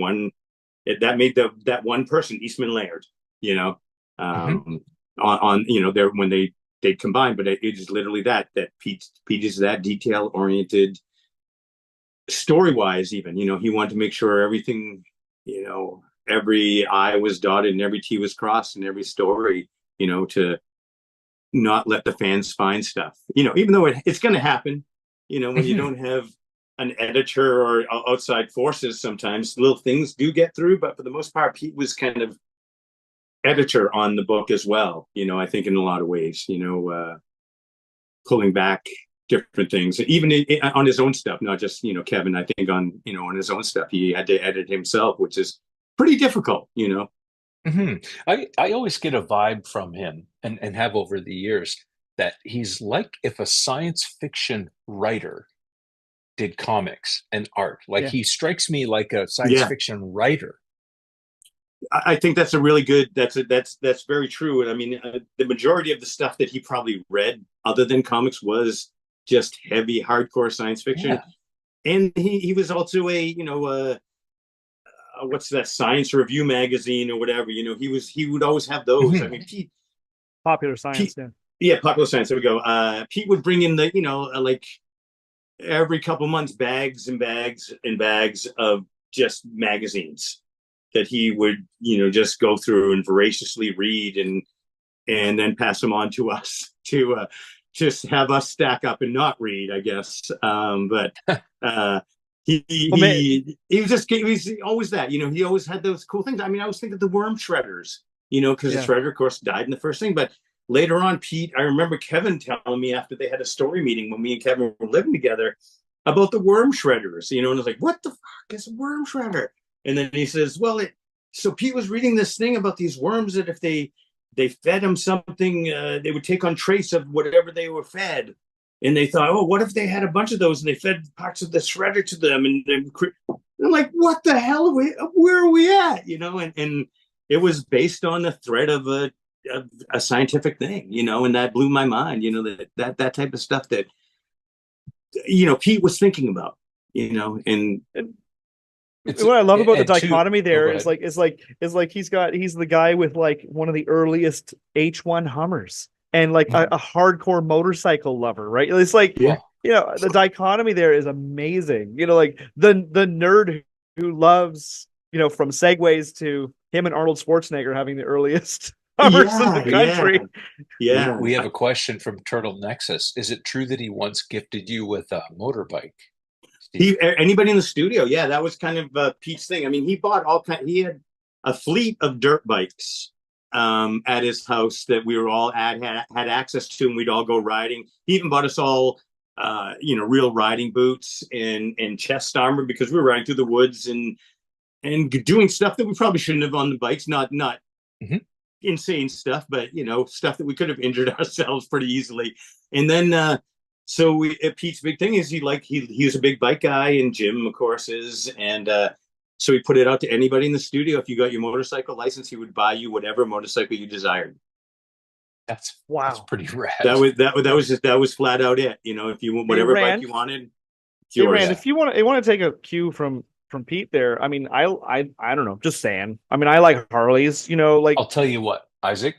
that made that one person Eastman Laird. You know, on you know, there when they combined, but it is literally that Pete is that detail oriented, story wise. Even, you know, he wanted to make sure everything, you know, every I was dotted and every T was crossed in every story, you know, to not let the fans find stuff, you know, even though it's going to happen, you know, when you don't have an editor or outside forces, sometimes little things do get through, but for the most part, Pete was kind of editor on the book as well. I think in a lot of ways, pulling back different things, even on his own stuff, not just, Kevin. I think on his own stuff, he had to edit himself, which is pretty difficult. I always get a vibe from him and have over the years that he's like if a science fiction writer did comics and art. Like he strikes me like a science fiction writer. I think that's a really good. That's very true. And I mean, the majority of the stuff that he probably read, other than comics, was just heavy, hardcore science fiction. Yeah. And he was also a what's that, Science Review magazine or whatever. He would always have those. I mean, Pete, Popular Science. Popular Science. There we go. Pete would bring in the like every couple months bags and bags and bags of just magazines that he would just go through and voraciously read and then pass them on to us to just have us stack up and not read, I guess. But he was always that, he always had those cool things. I mean, I always think of the worm shredders, because the shredder, of course, died in the first thing. But later on, Pete, I remember Kevin telling me after they had a story meeting when me and Kevin were living together about the worm shredders, and I was like, what the fuck is a worm shredder? And then he says, well, so Pete was reading this thing about these worms that if they fed them something, they would take on trace of whatever they were fed. And they thought, oh, what if they had a bunch of those and they fed parts of the shredder to them? And I'm like, what the hell where are we at? And it was based on the thread of a scientific thing, and that blew my mind, that type of stuff that, Pete was thinking about, and what I love about the dichotomy there is like he's the guy with like one of the earliest H1 Hummers and like a hardcore motorcycle lover, right? It's like the dichotomy there is amazing. Like the nerd who loves from Segways to him and Arnold Schwarzenegger having the earliest Hummers in the country. Yeah. We have a question from Turtle Nexus. Is it true that he once gifted you with a motorbike? Anybody in the studio? Yeah, that was kind of Pete's thing. I mean, he bought he had a fleet of dirt bikes at his house that we were all had access to, and we'd all go riding. He even bought us all, real riding boots and chest armor because we were riding through the woods and doing stuff that we probably shouldn't have on the bikes. Not insane stuff, but stuff that we could have injured ourselves pretty easily. And then so Pete's big thing is he was a big bike guy, and Jim, of course, is. And so he put it out to anybody in the studio. If you got your motorcycle license, he would buy you whatever motorcycle you desired. That's pretty rad. That was flat out it. If you want whatever bike you wanted, it's yours. Rand, if you want to take a cue from Pete there, I mean, I don't know, just saying. I mean, I like Harleys. Like I'll tell you what, Isaac.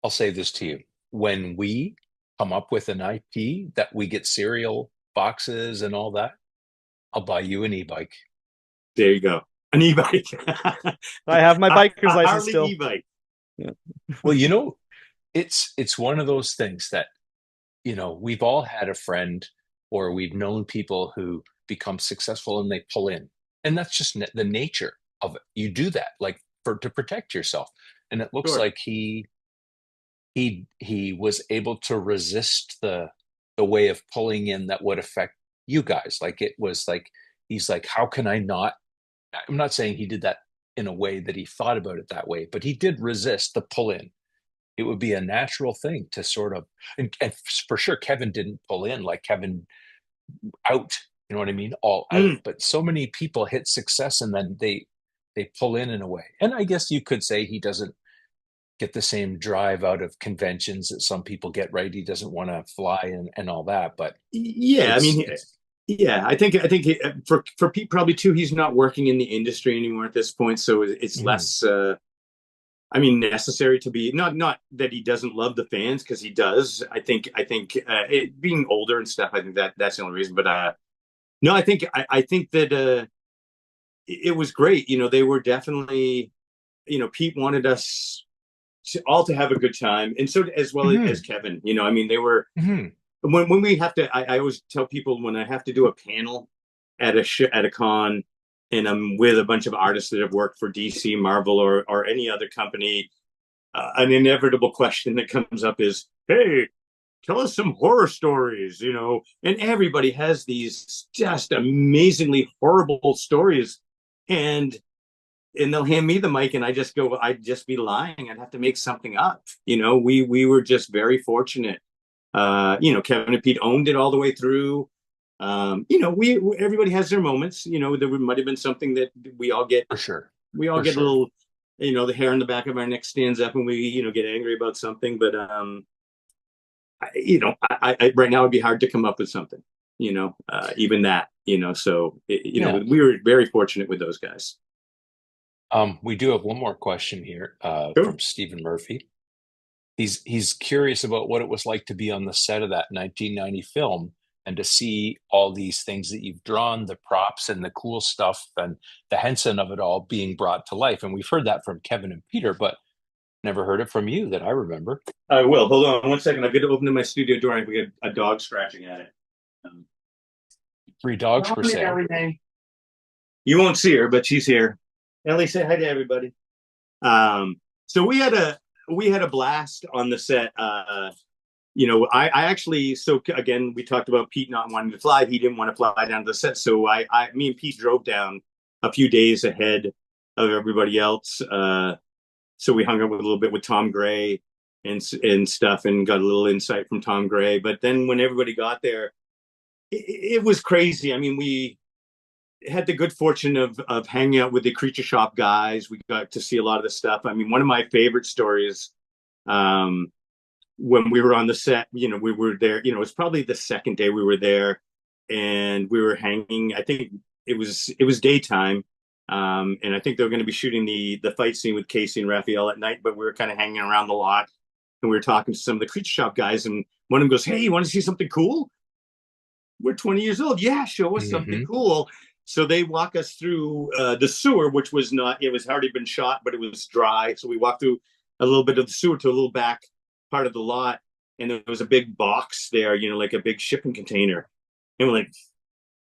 I'll say this to you: when we come up with an IP that we get cereal boxes and all that, I'll buy you an e-bike. There you go. An e-bike. I have my biker's license still. E-bike. Yeah. Well, it's one of those things that, we've all had a friend or we've known people who become successful and they pull in. And that's just the nature of it. You do that like to protect yourself. And it looks like he was able to resist the way of pulling in that would affect you guys. Like it was like, he's like, how can I not? I'm not saying he did that in a way that he thought about it that way, but he did resist the pull in. It would be a natural thing to sort of, and for sure, Kevin didn't pull in like Kevin out, you know what I mean? All out, but so many people hit success and then they pull in a way. And I guess you could say he doesn't get the same drive out of conventions that some people get, right? He doesn't want to fly and all that, but I think for Pete probably too, he's not working in the industry anymore at this point, so it's less necessary to be, not that he doesn't love the fans, because he does. I think being older and stuff, I think that's the only reason. But no, I think that it was great. They were definitely, Pete wanted us all to have a good time, and so as well as Kevin. I mean, they were when we have to, I always tell people when I have to do a panel at a con, and I'm with a bunch of artists that have worked for DC, Marvel, or any other company, an inevitable question that comes up is, "Hey, tell us some horror stories," and everybody has these just amazingly horrible stories, and they'll hand me the mic, and I just go, I'd just be lying. I'd have to make something up. We were just very fortunate. Kevin and Pete owned it all the way through. We everybody has their moments. There might have been something that we all get. For sure. We all For get sure. a little, the hair on the back of our neck stands up when we, get angry about something. But right now it'd be hard to come up with something. Even that. So we were very fortunate with those guys. We do have one more question here Sure. from Stephen Murphy. He's curious about what it was like to be on the set of that 1990 film and to see all these things that you've drawn, the props and the cool stuff and the Henson of it all being brought to life. And we've heard that from Kevin and Peter, but never heard it from you that I remember. I will. Hold on 1 second. I'm going to open my studio door and we get a dog scratching at it. 3 dogs per sale. You won't see her, but she's here. Ellie, say hi to everybody. So we had a blast on the set. I actually, so again, we talked about Pete not wanting to fly. He didn't want to fly down to the set. So me and Pete drove down a few days ahead of everybody else. So we hung out with a little bit with Tom Gray and stuff and got a little insight from Tom Gray. But then when everybody got there, it was crazy. I mean, we had the good fortune of hanging out with the Creature Shop guys. We got to see a lot of the stuff. I mean, one of my favorite stories, when we were on the set, we were there, it was probably the second day we were there and we were hanging. I think it was daytime. And I think they were going to be shooting the fight scene with Casey and Raphael at night, but we were kind of hanging around the lot and we were talking to some of the Creature Shop guys. And one of them goes, "Hey, you want to see something cool? We're 20 years old. Yeah, show us something cool." So they walk us through the sewer, which was it was already been shot, but it was dry. So we walked through a little bit of the sewer to a little back part of the lot. And there was a big box there, like a big shipping container. And we're like,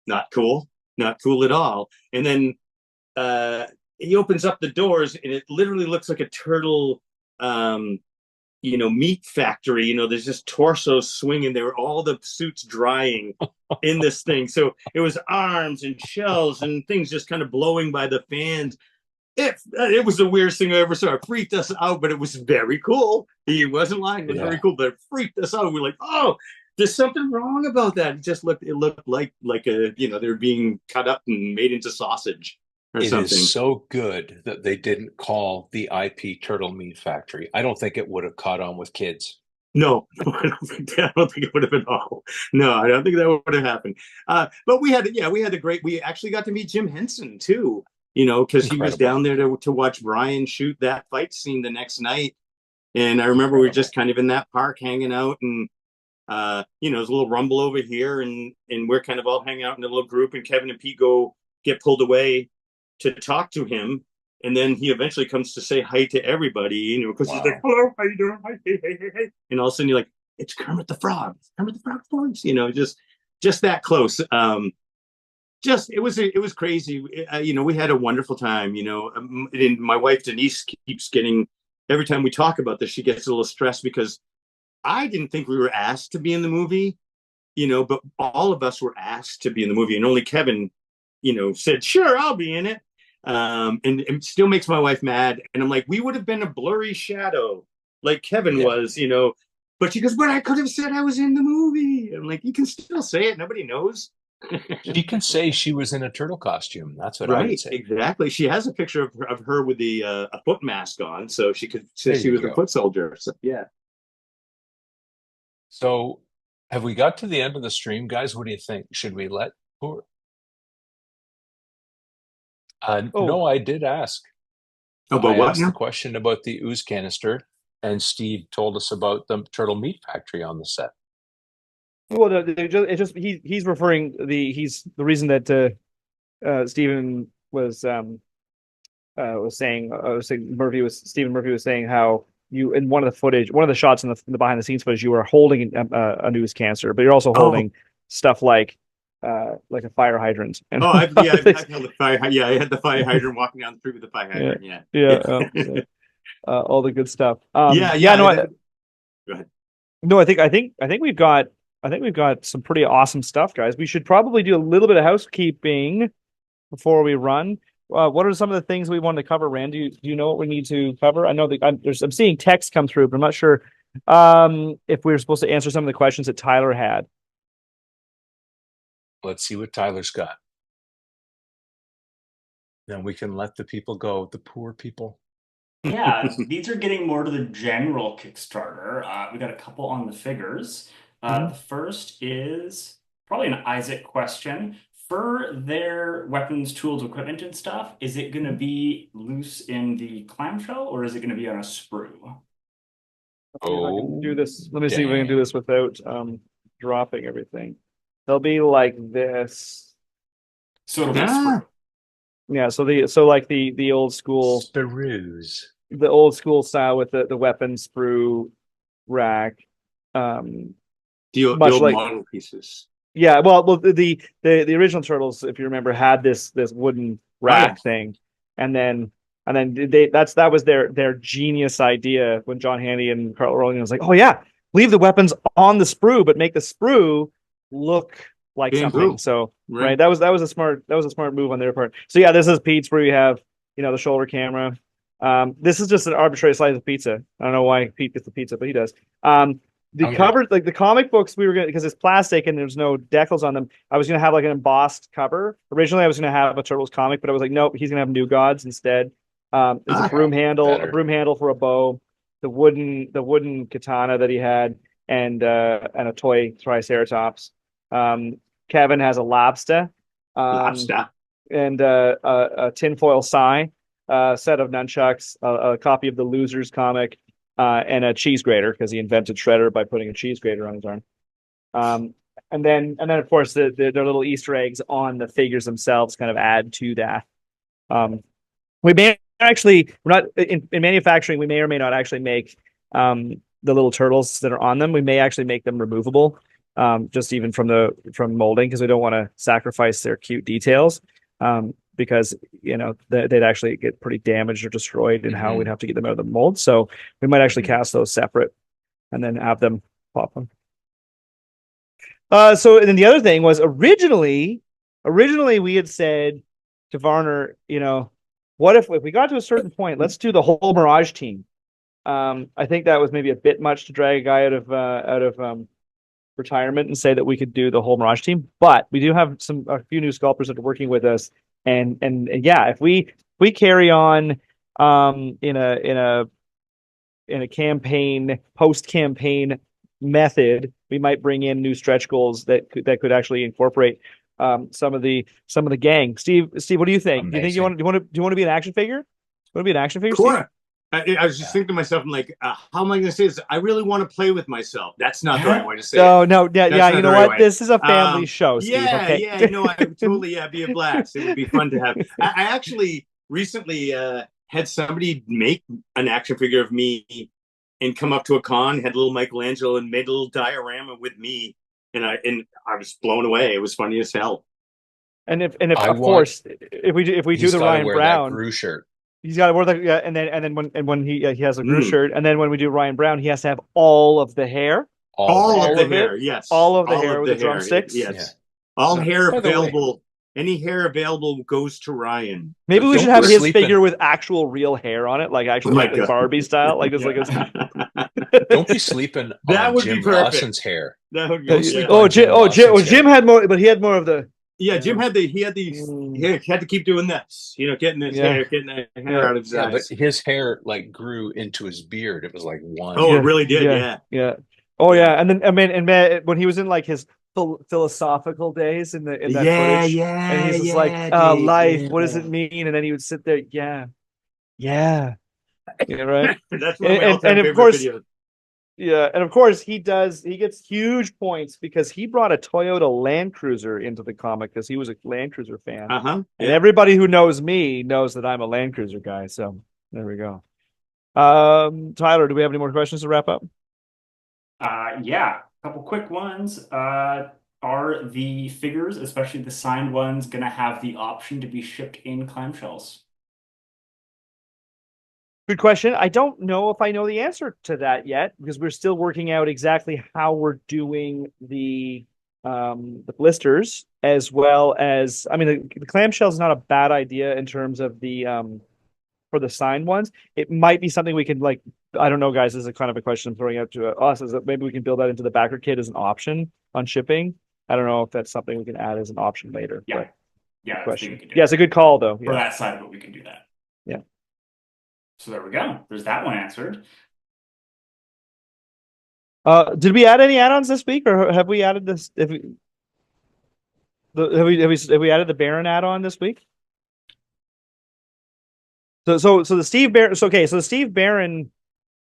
not cool at all. And then he opens up the doors and it literally looks like a turtle, meat factory. There's just torsos swinging there, all the suits drying in this thing. So it was arms and shells and things just kind of blowing by the fans. It was the weirdest thing I ever saw. It freaked us out, but it was very cool. He wasn't lying. It was very cool, but it freaked us out. We're like, oh, there's something wrong about that. It looked like they're being cut up and made into sausage or something. It is so good that they didn't call the IP Turtle Meat Factory. I don't think it would have caught on with kids. No, I don't think it would have been all. No, I don't think that would have happened. But we actually got to meet Jim Henson too, because he was down there to watch Brian shoot that fight scene the next night. And I remember we were just kind of in that park hanging out and, there's a little rumble over here and we're kind of all hanging out in a little group and Kevin and Pete get pulled away to talk to him. And then he eventually comes to say hi to everybody, because he's like, "Hello, how you doing? Hi, hey." And all of a sudden you're like, "It's Kermit the Frog. Kermit the Frog voice," just that close. It was crazy. We had a wonderful time, and my wife, Denise, keeps getting, every time we talk about this, she gets a little stressed because I didn't think we were asked to be in the movie, but all of us were asked to be in the movie and only Kevin, said, "Sure, I'll be in it." And it still makes my wife mad. And I'm like, we would have been a blurry shadow like Kevin was, but she goes, "But I could have said I was in the movie." I'm like, you can still say it. Nobody knows. She can say she was in a turtle costume. That's what I would say. Exactly. She has a picture of her with a foot mask on. So she could say she was a foot soldier. So, yeah. So have we got to the end of the stream, guys? What do you think? Should we let No, I did ask. About what? I asked the question about the ooze canister, and Steve told us about the Turtle Meat Factory on the set. Well, he's referring the reason that Stephen was saying Stephen Murphy was saying how you in one of the shots in the behind the scenes footage, you were holding a news cancer, but you're also holding stuff like a fire hydrant. And I've held the fire. Yeah, I had the fire hydrant walking down the street with the fire hydrant. Yeah. All the good stuff. No, go ahead. No, I think we've got some pretty awesome stuff, guys. We should probably do a little bit of housekeeping before we run. What are some of the things we want to cover, Rand? Do you know what we need to cover? I know that I'm seeing text come through, but I'm not sure if we were supposed to answer some of the questions that Tyler had. Let's see what Tyler's got. Then we can let the people go, the poor people. Yeah, these are getting more to the general Kickstarter. We got a couple on the figures. The first is probably an Isaac question. For their weapons, tools, equipment, and stuff, is it going to be loose in the clamshell or is it going to be on a sprue? Do this. Let me see if we can do this without dropping everything. They'll be like this. So it'll be a sprue. Yeah, so like the old school Sprues. The old school style with the weapon sprue rack. The old model pieces. Yeah, well, the original Turtles, if you remember, had this wooden rack thing, and then that was their genius idea when John Handy and Carl Rowling was like, oh yeah, leave the weapons on the sprue, but make the sprue look like something. So right, that was a smart move on their part. So yeah, this is Pete's where you have the shoulder camera. This is just an arbitrary slice of pizza. I don't know why Pete gets the pizza, but he does. The cover, like the comic books, we were gonna, because it's plastic and there's no decals on them. I was gonna have like an embossed cover. Originally, I was gonna have a Turtles comic, but I was like, nope, he's gonna have New Gods instead. There's a broom handle for a bow, the wooden katana that he had, and a toy Triceratops. Kevin has a lobster, and a tinfoil sai, set of nunchucks, a copy of the Losers comic. And a cheese grater because he invented Shredder by putting a cheese grater on his arm. And then of course their little Easter eggs on the figures themselves kind of add to that. We may actually, we're not in manufacturing. We may or may not actually make the little turtles that are on them. We may actually make them removable, just even from molding, because we don't want to sacrifice their cute details. Because they'd actually get pretty damaged or destroyed in how we'd have to get them out of the mold. So we might actually cast those separate and then have them pop them. So and then the other thing was originally we had said to Varner, what if we got to a certain point, let's do the whole Mirage team. I think that was maybe a bit much to drag a guy out of retirement and say that we could do the whole Mirage team, but we do have a few new sculptors that are working with us. And yeah, if we carry on in a campaign, post-campaign method, we might bring in new stretch goals that could actually incorporate some of the gang. Steve, what do you think? Amazing. Do you think you want to be an action figure? Want to be an action figure? Sure. I was just thinking to myself, I'm like, how am I going to say this? I really want to play with myself. That's not the right way to say it. No, yeah. You know what? This is a family show, Steve. Okay? Yeah. I totally, be a blast. It would be fun to have. I actually recently had somebody make an action figure of me and come up to a con, had a little Michelangelo and made a little diorama with me, and I was blown away. It was funny as hell. And if of course, if we do the Ryan Brown Gru shirt. He's got to wear and then when he has a Gru shirt, and then when we do Ryan Brown, he has to have all of the hair, all of the hair, yes, all of the hair with the drumsticks, yes, yeah. All hair available. Any hair available goes to Ryan. Maybe we should have his figure with actual real hair on it, like actually like Barbie style, like this. Don't be sleeping on Jim Lawson's hair. That would be. Jim had more, but he had more of the. Yeah, Jim had he had to keep doing this, getting the hair out of his eyes. But his hair like grew into his beard. It was like one. Oh, it really did. Yeah. Oh yeah, and then and when he was in like his philosophical days in that footage, and he's just like, life, what does it mean? And then he would sit there, yeah, right. That's one of my all-time favorite videos. Yeah, and of course he gets huge points because he brought a Toyota Land Cruiser into the comic because he was a Land Cruiser fan. And everybody who knows me knows that I'm a Land Cruiser guy, so there we go. Tyler, do we have any more questions to wrap up? Yeah, a couple quick ones. Are the figures, especially the signed ones, gonna have the option to be shipped in clamshells? Good question. I don't know if I know the answer to that yet because we're still working out exactly how we're doing the blisters as well as I mean the clamshell is not a bad idea in terms of the for the signed ones. It might be something we can like I don't know, guys. This is a kind of a question I'm throwing out to us is that maybe we can build that into the backer kit as an option on shipping. I don't know if that's something we can add as an option later. Yeah, But yeah, I think we question. can do Yeah, it's a good call though. for Yeah. that side of it, we can do that. Yeah. So there we go. There's that one answered. Did we add any add-ons this week, or have we added this? Have we added the Baron add-on this week? So the Steve Baron. So okay, so the Steve Baron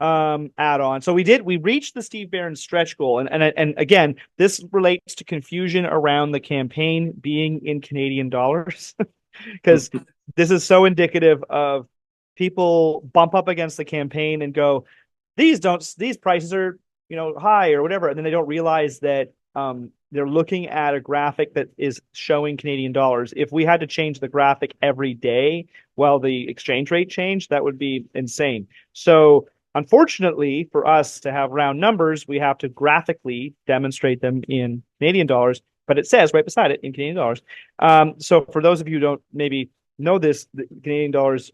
add-on. So we reached the Steve Baron stretch goal, and again, this relates to confusion around the campaign being in Canadian dollars, because this is so indicative of people bump up against the campaign and go, these prices are high or whatever, and then they don't realize that they're looking at a graphic that is showing Canadian dollars. If we had to change the graphic every day while the exchange rate changed, that would be insane. So unfortunately for us to have round numbers, we have to graphically demonstrate them in Canadian dollars, but it says right beside it in Canadian dollars. So for those of you who don't maybe know this, the Canadian dollars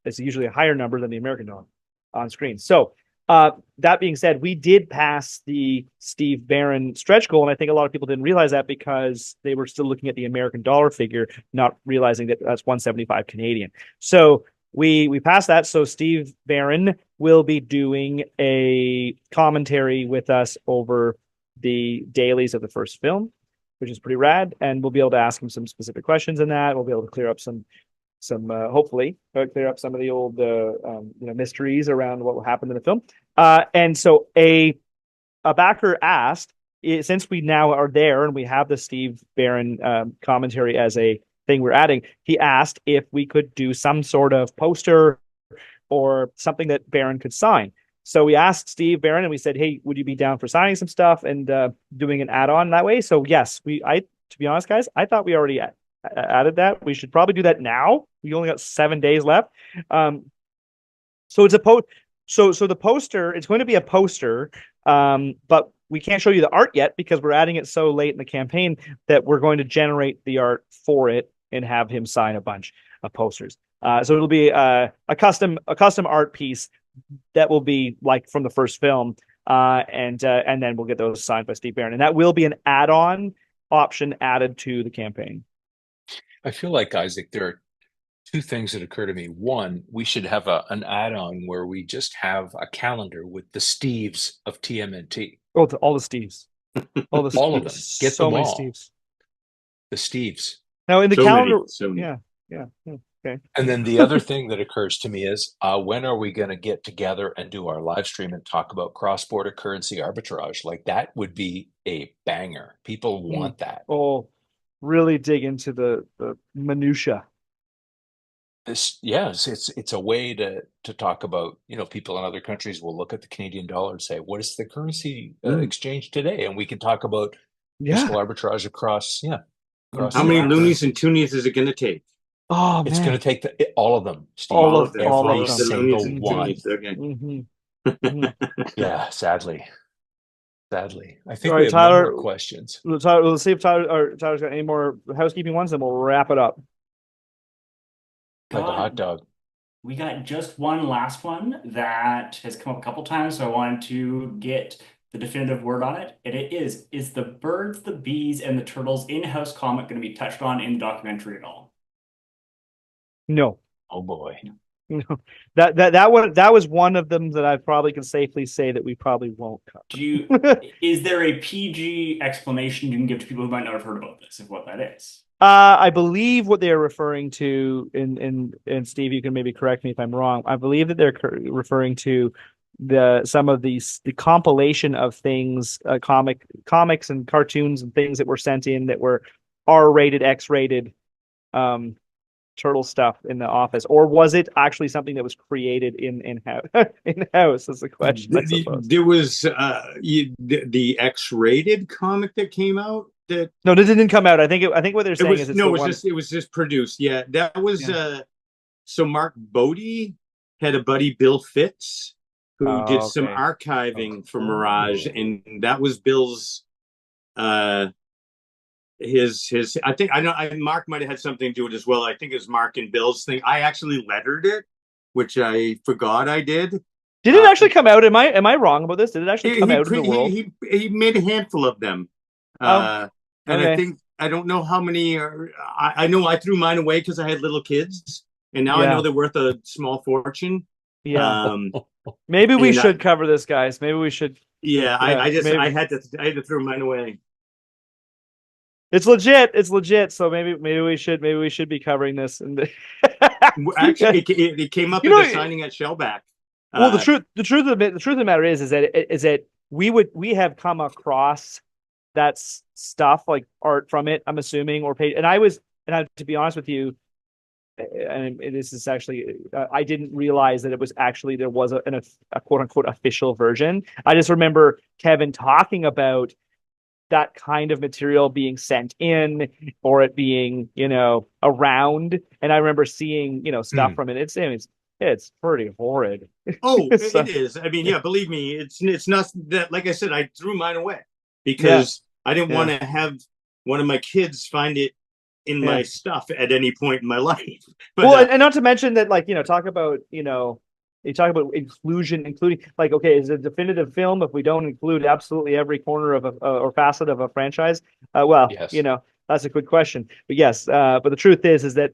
is usually a higher number than the American dollar on screen. So that being said, we did pass the Steve Barron stretch goal, and I think a lot of people didn't realize that because they were still looking at the American dollar figure, not realizing that that's 175 Canadian. So we passed that. So Steve Barron will be doing a commentary with us over the dailies of the first film, which is pretty rad, and we'll be able to ask him some specific questions in that. We'll be able to clear up some hopefully clear up some of the old mysteries around what happened in the film. And so a backer asked, since we now are there and we have the Steve Barron commentary as a thing we're adding, he asked if we could do some sort of poster or something that Barron could sign. So we asked Steve Barron and we said, hey, would you be down for signing some stuff and doing an add-on that way? So yes, to be honest, guys, I thought we already added that. We should probably do that now. We only got 7 days left. So it's a so the poster, it's going to be a poster, but we can't show you the art yet because we're adding it so late in the campaign that we're going to generate the art for it and have him sign a bunch of posters. So it'll be a custom art piece that will be like from the first film, and then we'll get those signed by Steve Barron, and that will be an add-on option added to the campaign. I feel like, Isaac, there are two things that occur to me. One, we should have an add-on where we just have a calendar with the Steves of TMNT. Oh, all the Steves. All the all of them. Get so them many all. Steves. The Steves. Now in the So calendar, many. yeah. Okay. And then the other thing that occurs to me is when are we going to get together and do our live stream and talk about cross-border currency arbitrage? Like that would be a banger. People want that. Oh, really dig into the minutia. Yes, it's a way to talk about, people in other countries will look at the Canadian dollar and say, what is the currency exchange today? And we can talk about fiscal arbitrage across. How many loonies and toonies is it going to take? Oh, man. It's going to take all of them, Steve. All of them. Every single one. Okay. Mm-hmm. Yeah, sadly. I think All right, we have Tyler, no more questions. We'll see if Tyler's got any more housekeeping ones, and we'll wrap it up. Like a hot dog. We got just one last one that has come up a couple times, so I wanted to get the definitive word on it. And it is the birds, the bees, and the turtles in-house comic going to be touched on in the documentary at all? No. Oh boy. No. That was one of them that I probably can safely say that we probably won't cover. Is there a PG explanation you can give to people who might not have heard about this of what that is? I believe what they're referring to, and Steve, you can maybe correct me if I'm wrong. I believe that they're referring to some of the compilation of things, comics and cartoons and things that were sent in that were R-rated, X-rated, turtle stuff in the office, or was it actually something that was created in house? In house is the question, I suppose. There was the X-rated comic that came out that No, this didn't come out. I think what they're it saying was is it's no, the it was one. just produced. Yeah, that was Yeah. so Mark Bodie had a buddy, Bill Fitz, who did Oh, some okay. archiving for Mirage, and that was Bill's his I think I know Mark might have had something to do it as well. I think it was Mark and Bill's thing. I actually lettered it, which I forgot I did. Did it actually come out? Am I wrong about this? Did it actually come out in the world? He made a handful of them. Oh, And okay. I think I don't know how many are. I know I threw mine away because I had little kids, and now I know Yeah. they're worth a small fortune. Yeah. Maybe we and should cover this, guys. Maybe we should. Yeah, Yeah, maybe. I had to throw mine away. It's legit. It's legit. So maybe we should be covering this. And Actually, it came up You at know, the signing at Shellback. well, the truth of the matter is that we have come across that stuff like art from it. I'm assuming or page, to be honest with you, and this is actually I didn't realize that it was actually there was a quote unquote official version. I just remember Kevin talking about that kind of material being sent in or it being around, and I remember seeing stuff from it. It's pretty horrid. Oh, So, it is. I mean, yeah, believe me, it's not that. Like I said, I threw mine away because I didn't want to have one of my kids find it in my stuff at any point in my life. But, well, and not to mention that, like, talk about you talk about including like, okay, is it a definitive film if we don't include absolutely every corner of or facet of a franchise? Well, Yes. that's a good question. But yes, but the truth is that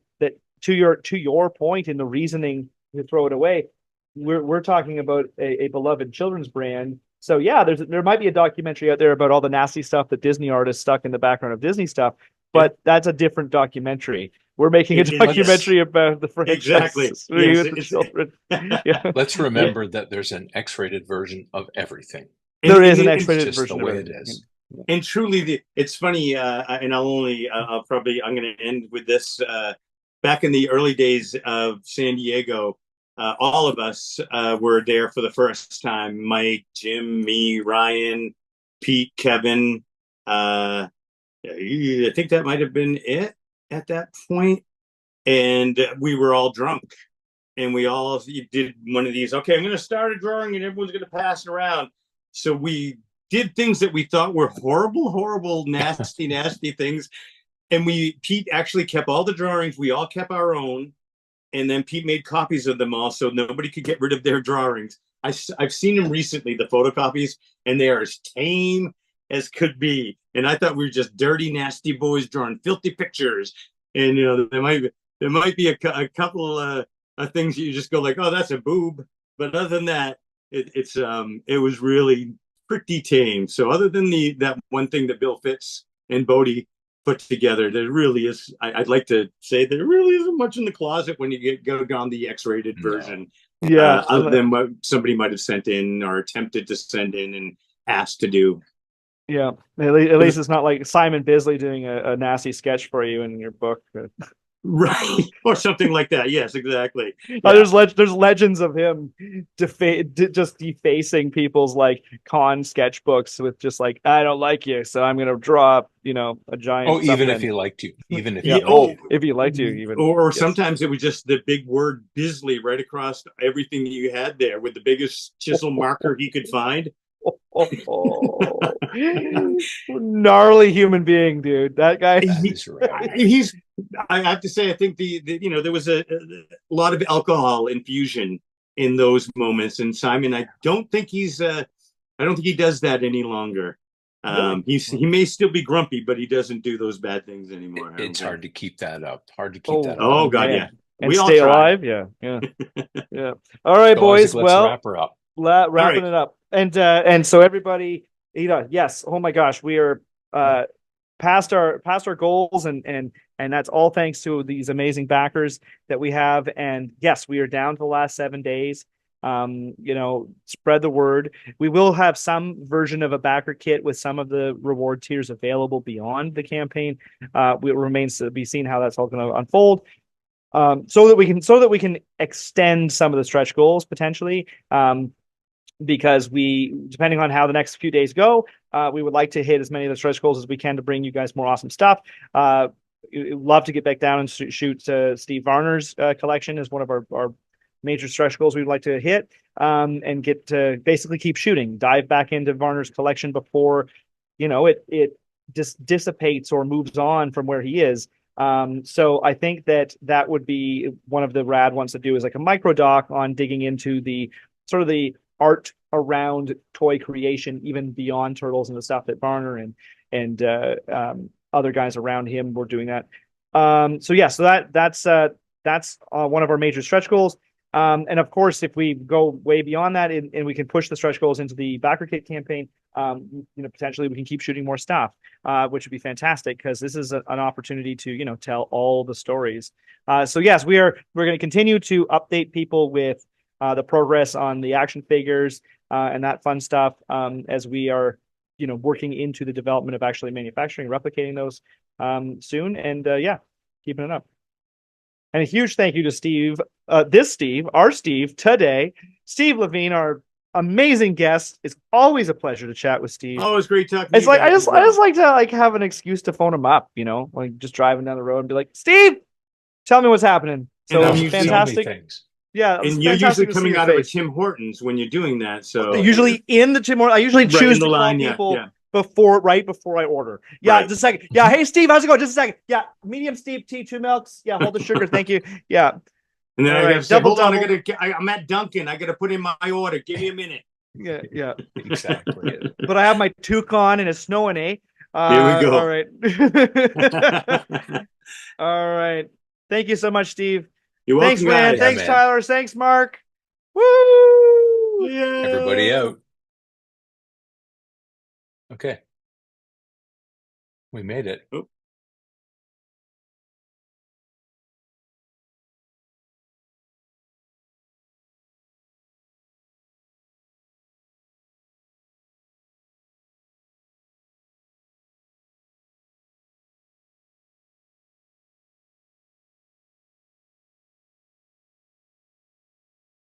to your point in the reasoning to throw it away, we're talking about a beloved children's brand. So yeah, there might be a documentary out there about all the nasty stuff that Disney artists stuck in the background of Disney stuff, but that's a different documentary. We're making a documentary about the franchise. Exactly. With the children. Yeah. Let's remember that there's an X-rated version of everything. There is an X-rated just version the way of it is. And truly, it's funny, and I'm going to end with this. Back in the early days of San Diego, all of us were there for the first time. Mike, Jim, me, Ryan, Pete, Kevin. I think that might have been it at that point. And we were all drunk. And we all did one of these, okay, I'm going to start a drawing and everyone's going to pass it around. So we did things that we thought were horrible, nasty things. And Pete actually kept all the drawings. We all kept our own. And then Pete made copies of them all so nobody could get rid of their drawings. I've seen them recently, the photocopies, and they are as tame as could be. And I thought we were just dirty, nasty boys drawing filthy pictures. And, there might be a couple of things you just go like, oh, that's a boob. But other than that, it was really pretty tame. So other than that one thing that Bill Fitz and Bodie put together, there really is. I'd like to say there really isn't much in the closet when you go down the X-rated version. Yeah, other than what somebody might have sent in or attempted to send in and asked to do. Yeah, at least it's not like Simon Bisley doing a nasty sketch for you in your book. Right, or something like that. Yes, exactly. Yeah. There's legends of him just defacing people's like con sketchbooks with just like, I don't like you, so I'm gonna draw a giant. Oh, even if he liked you, even if if he liked you, even or sometimes it was just the big word Bisley right across everything that you had there with the biggest chisel marker he could find. Gnarly human being, dude. That guy. I have to say, I think there was a lot of alcohol infusion in those moments. And Simon, I don't think he does that any longer. He may still be grumpy, but he doesn't do those bad things anymore. It's hard to keep that up. Oh God, yeah. And stay alive. Yeah. Yeah. All right, boys. Let's wrap her up. Wrapping it up. And so everybody, yes. Oh my gosh, we are past our goals, and that's all thanks to these amazing backers that we have. And yes, we are down to the last 7 days. Spread the word. We will have some version of a backer kit with some of the reward tiers available beyond the campaign. It remains to be seen how that's all going to unfold. so that we can extend some of the stretch goals potentially. Because depending on how the next few days go, we would like to hit as many of the stretch goals as we can to bring you guys more awesome stuff. Love to get back down and shoot Steve Varner's collection as one of our major stretch goals we'd like to hit, and get to basically keep shooting, dive back into Varner's collection before, it just dissipates or moves on from where he is. So I think that would be one of the rad ones to do, is like a micro doc on digging into the sort of the art around toy creation, even beyond Turtles and the stuff that Varner and other guys around him were doing that. So that's one of our major stretch goals. And of course, if we go way beyond that and we can push the stretch goals into the backer kit campaign, potentially we can keep shooting more stuff, which would be fantastic, because this is an opportunity to, tell all the stories. So yes, we're going to continue to update people with the progress on the action figures and that fun stuff, as we are, working into the development of actually manufacturing, replicating those soon. And keeping it up. And a huge thank you to Steve, our Steve today, Steve Lavigne, our amazing guest. It's always a pleasure to chat with Steve. Oh, it's great talking. It's like I just like to have an excuse to phone him up, like just driving down the road and be like, Steve, tell me what's happening. So And fantastic. things. Yeah, and you're usually coming out of a Tim Hortons when you're doing that. So usually in the Tim Hortons, I usually choose to call people right before I order. Yeah, Right. just a second. Yeah, hey Steve, how's it going? Just a second. Yeah, medium steep tea, 2 milks. Yeah, hold the sugar, thank you. Yeah. And then All I right, gotta say, hold on, double. I'm at Dunkin'. I gotta put in my order. Give me a minute. Yeah. Exactly. But I have my toque on and it's snowing, eh? Here we go. All right. All right. Thank you so much, Steve. You're welcome, Thanks, man. guys. Thanks, man. Tyler. Thanks, Mark. Woo! Yeah. Everybody out. Okay. We made it. Oh.